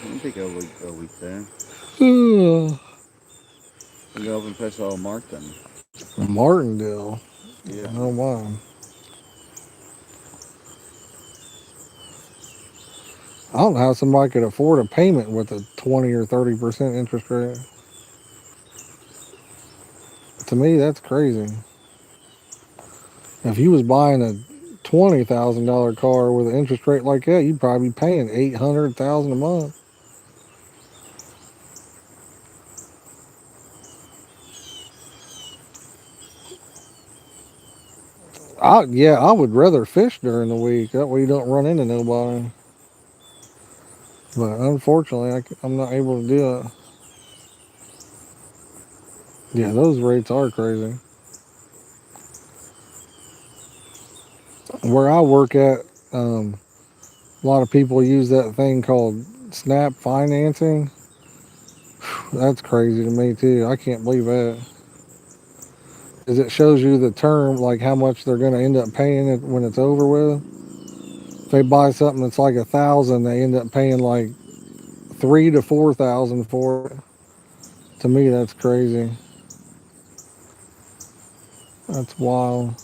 I think I would go week there.
Ugh.
We go up and fish all Martin.
Martindale.
Yeah.
Oh, wow. I don't know how somebody could afford a payment with a 20 or 30% interest rate. To me, that's crazy. If you was buying a $20,000 car with an interest rate like that, you'd probably be paying 800,000 a month. I would rather fish during the week. That way you don't run into nobody. But unfortunately, I'm not able to do it. Yeah, those rates are crazy. Where I work at, a lot of people use that thing called snap financing. That's crazy to me too. I can't believe that. Because it shows you the term, like how much they're going to end up paying it when it's over with. If they buy something that's like 1,000, they end up paying like 3 to 4,000 for it. To me, that's crazy. That's wild.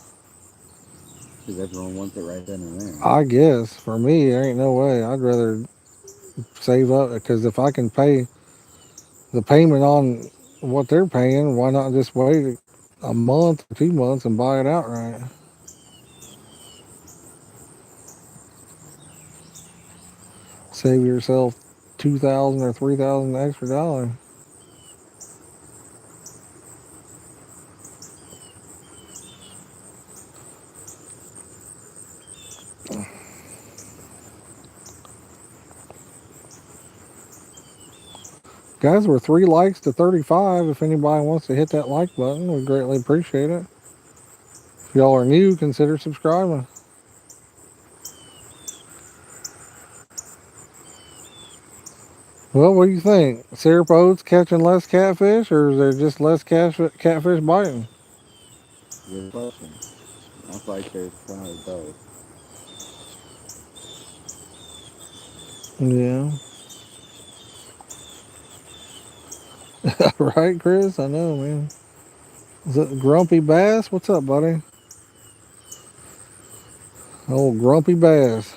Because everyone wants it right then and there.
I guess for me, there ain't no way. I'd rather save up because if I can pay the payment on what they're paying, why not just wait a month or 2 months and buy it outright? Save yourself 2,000 or 3,000 extra dollars. Guys, we're 3 likes to 35. If anybody wants to hit that like button, we greatly appreciate it. If y'all are new, consider subscribing. Well, what do you think? Syrup oats catching less catfish, or is there just less catfish biting?
Good question. I feel like there's probably both.
Yeah. Right, Chris? I know, man. Is it Grumpy Bass? What's up, buddy? Old Grumpy Bass.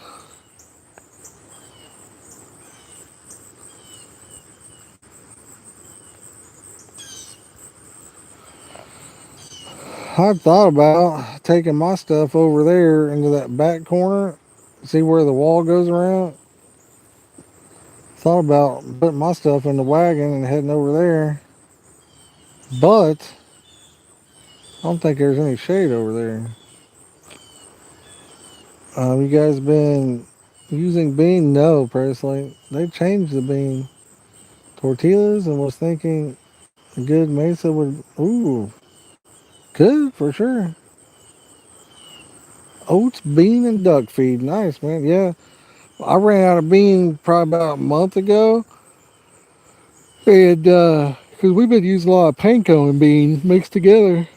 I thought about taking my stuff over there into that back corner. See where the wall goes around? Thought about putting my stuff in the wagon and heading over there. But I don't think there's any shade over there. You guys been using bean? No, personally. They changed the bean tortillas and was thinking a good mesa would. Ooh, could for sure. Oats, bean, and duck feed. Nice, man. Yeah, I ran out of bean probably about a month ago. And because we've been using a lot of panko and bean mixed together.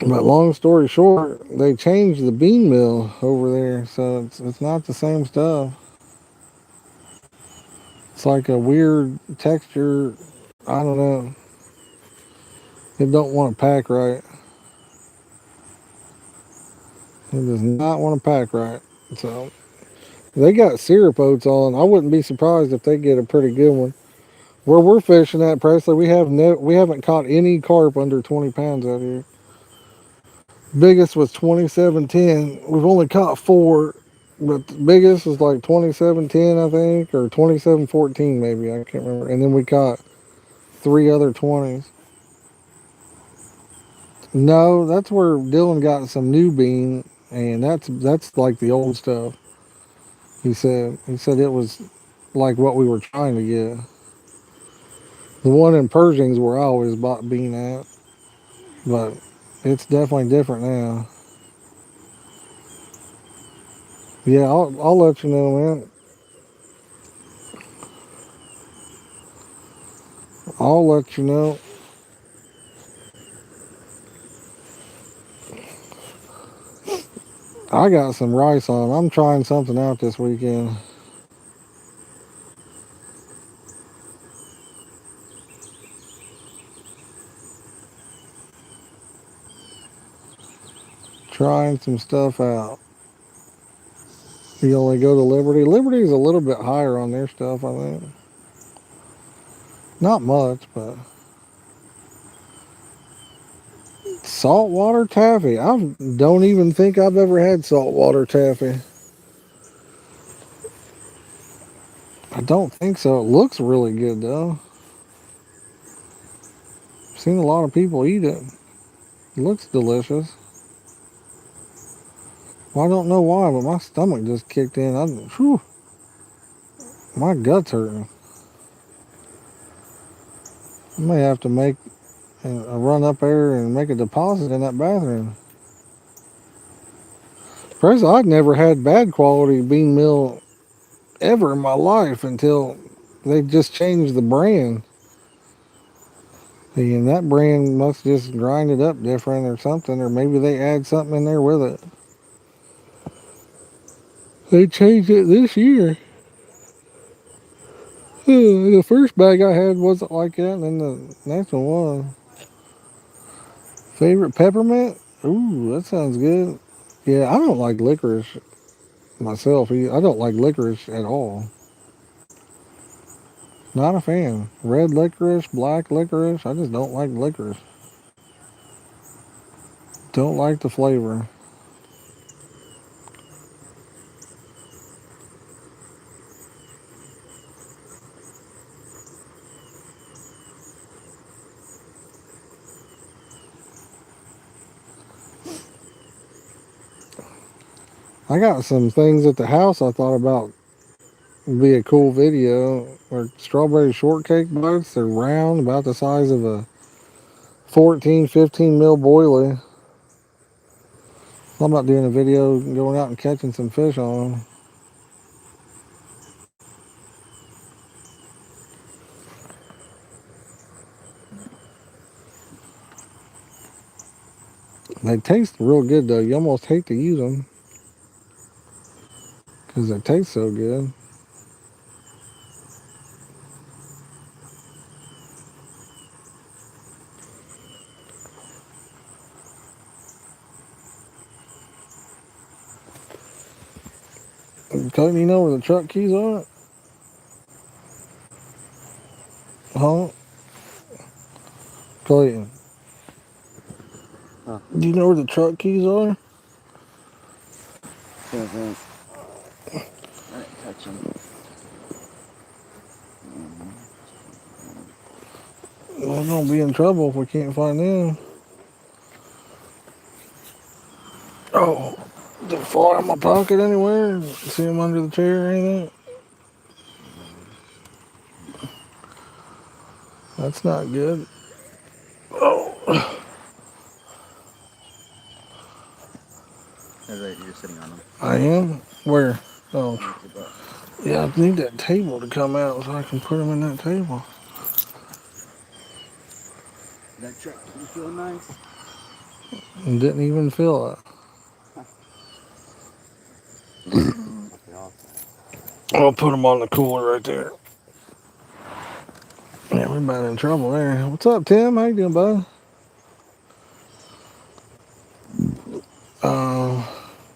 But long story short, they changed the bean mill over there, so it's not the same stuff. It's like a weird texture. I don't know. It don't want to pack right. It does not want to pack right. So they got syrup oats on. I wouldn't be surprised if they get a pretty good one. Where we're fishing at Presley, we haven't caught any carp under 20 pounds out here. Biggest was 2710. We've only caught four, but the biggest was like 2710, I think, or 2714 maybe. I can't remember. And then we caught three other 20s. No, that's where Dylan got some new bean, and that's like the old stuff. He said it was like what we were trying to get. The one in Pershing's where I always bought bean at, but it's definitely different now. Yeah, I'll let you know, man. I'll let you know. I got some rice on. I'm trying something out this weekend. Trying some stuff out. You only go to Liberty. Liberty's a little bit higher on their stuff, I think. Not much, but saltwater taffy. I don't even think I've ever had saltwater taffy. I don't think so. It looks really good though. I've seen a lot of people eat it. It looks delicious. Well, I don't know why, but my stomach just kicked in. Whew, my gut's hurting. I may have to make a run up there and make a deposit in that bathroom. First, I'd never had bad quality bean meal ever in my life until they just changed the brand. And that brand must just grind it up different or something, or maybe they add something in there with it. They changed it this year. The first bag I had wasn't like that, and then the next one was. Favorite peppermint? Ooh, that sounds good. Yeah, I don't like licorice myself. I don't like licorice at all. Not a fan. Red licorice, black licorice. I just don't like licorice. Don't like the flavor. I got some things at the house I thought about would be a cool video. Or strawberry shortcake bites. They're round, about the size of a 14, 15 mil boilie. I'm about doing a video going out and catching some fish on them. They taste real good though. You almost hate to use them because they taste so good. Clayton, you know where the truck keys are? Huh? Clayton.
Huh.
Do you know where the truck keys are?
Can't think. I didn't touch them.
We're gonna be in trouble if we can't find them. Oh, did it fall out of my pocket anywhere? See them under the chair or anything? That's not good. Oh,
You're sitting on them.
I am? Where? Oh,
Against your butt.
yeah, I need that table to come out so I can put them in that table.
That truck, you feel nice?
And didn't even feel it. I'll put them on the cooler right there. Yeah, we're about in trouble there. What's up, Tim? How you doing, bud?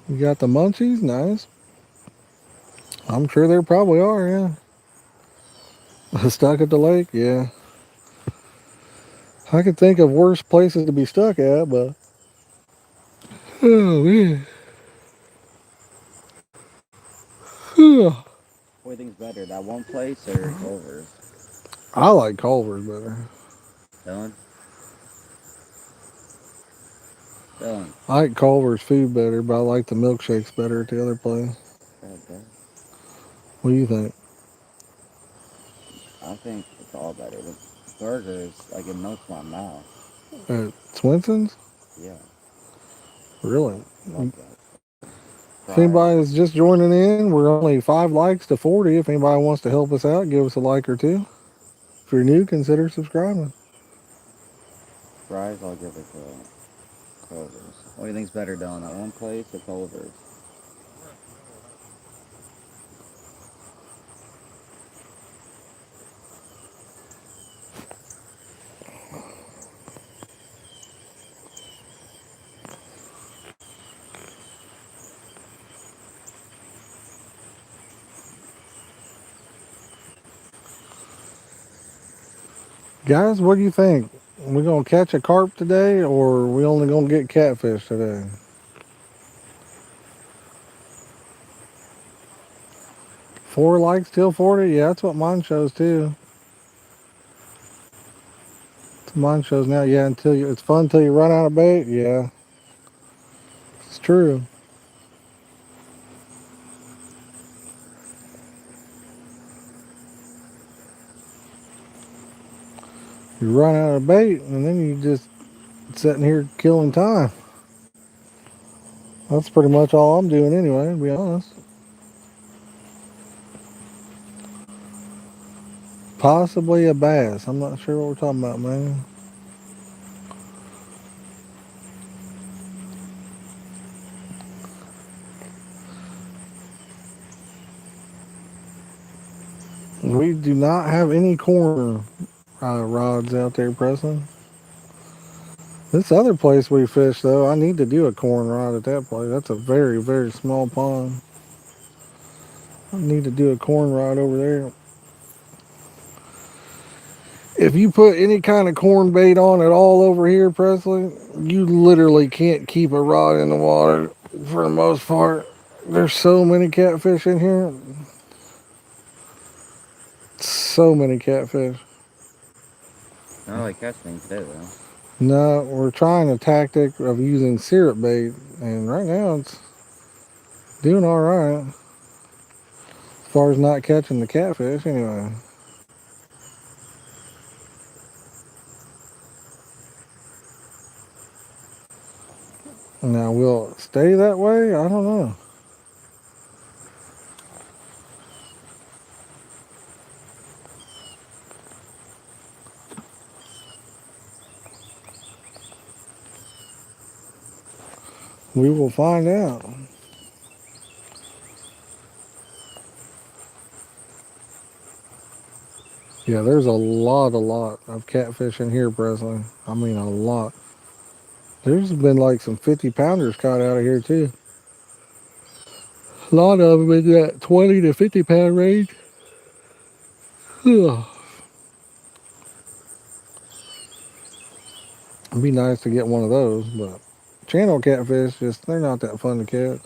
You got the munchies? Nice. I'm sure there probably are, yeah. Stuck at the lake? Yeah. I could think of worse places to be stuck at, but... Oh, man.
What do you think's better, that one place or Culver's?
I like Culver's better.
Dylan? Dylan.
I like Culver's food better, but I like the milkshakes better at the other place.
Okay.
What do you think?
I think it's all better. burger is like it melts my mouth.
At Swenson's?
Yeah,
Really?
love that.
If
Fries.
anybody is just joining in, we're only 5 likes to 40. If anybody wants to help us out, give us a like or two. If you're new, consider subscribing.
Fries, I'll give it to Culver's. What do you think's better, Dylan? That one place or Culver's?
Guys, what do you think? We gonna catch a carp today, or we only gonna get catfish today? 4 likes till 40. Yeah, that's what mine shows too. Mine shows now. Yeah, it's fun until you run out of bait. Yeah, it's true. You run out of bait, and then you just sitting here killing time. That's pretty much all I'm doing anyway, to be honest. Possibly a bass. I'm not sure what we're talking about, man. We do not have any corner rods out there, Preston. This other place we fish, though, I need to do a corn rod at that place. That's a very, very small pond. I need to do a corn rod over there. If you put any kind of corn bait on at all over here, Presley, you literally can't keep a rod in the water for the most part. There's so many catfish in here. So many catfish.
I don't like catching today though.
No, we're trying a tactic of using syrup bait, and right now it's doing all right. As far as not catching the catfish, anyway. Now, will it stay that way? I don't know. We will find out. Yeah, there's a lot of catfish in here, Presley. I mean, a lot. There's been like some 50-pounders caught out of here, too. A lot of them in that 20 to 50-pound range. It'd be nice to get one of those, but channel catfish, they're not that fun to catch.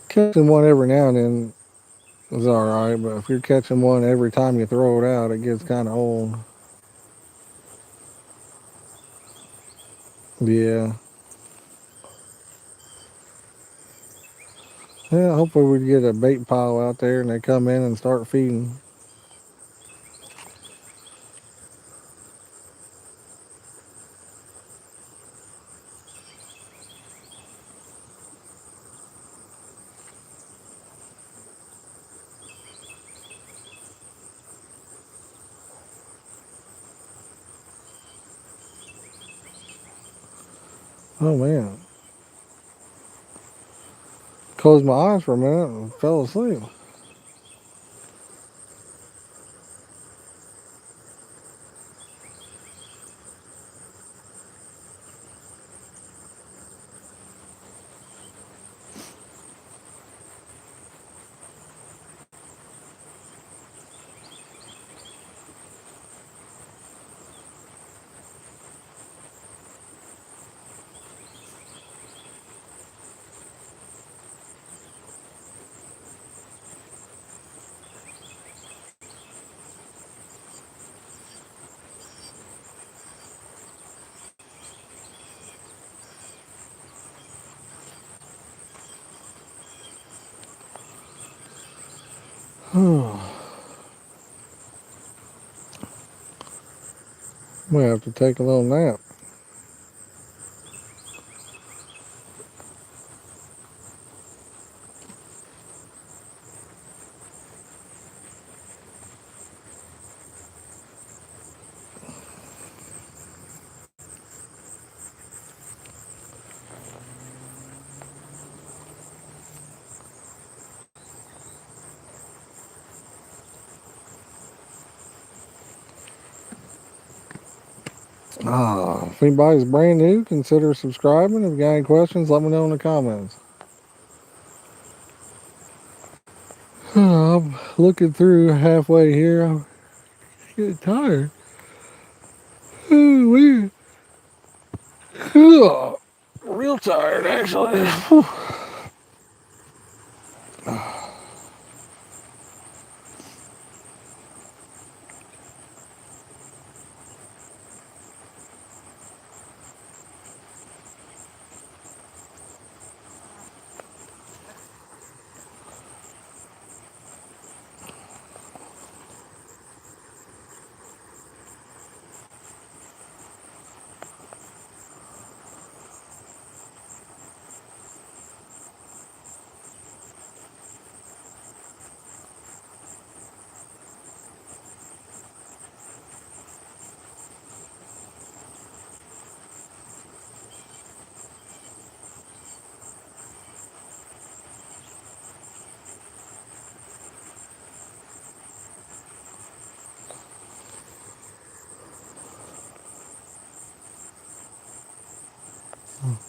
Catching one every now and then is alright, but if you're catching one every time you throw it out, it gets kind of old. Yeah. Yeah, hopefully we get a bait pile out there and they come in and start feeding. Oh man. Closed my eyes for a minute and fell asleep. We have to take a little nap. If anybody's brand new, consider subscribing. If you got any questions, let me know in the comments. I'm looking through halfway here. I'm getting tired. Weird. Real tired, actually.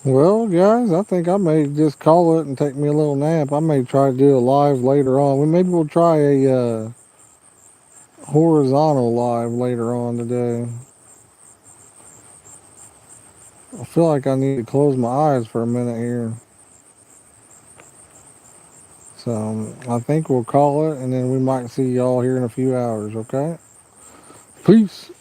Well, guys, I think I may just call it and take me a little nap. I may try to do a live later on. Maybe we'll try a horizontal live later on today. I feel like I need to close my eyes for a minute here. So I think we'll call it, and then we might see y'all here in a few hours, okay? Peace.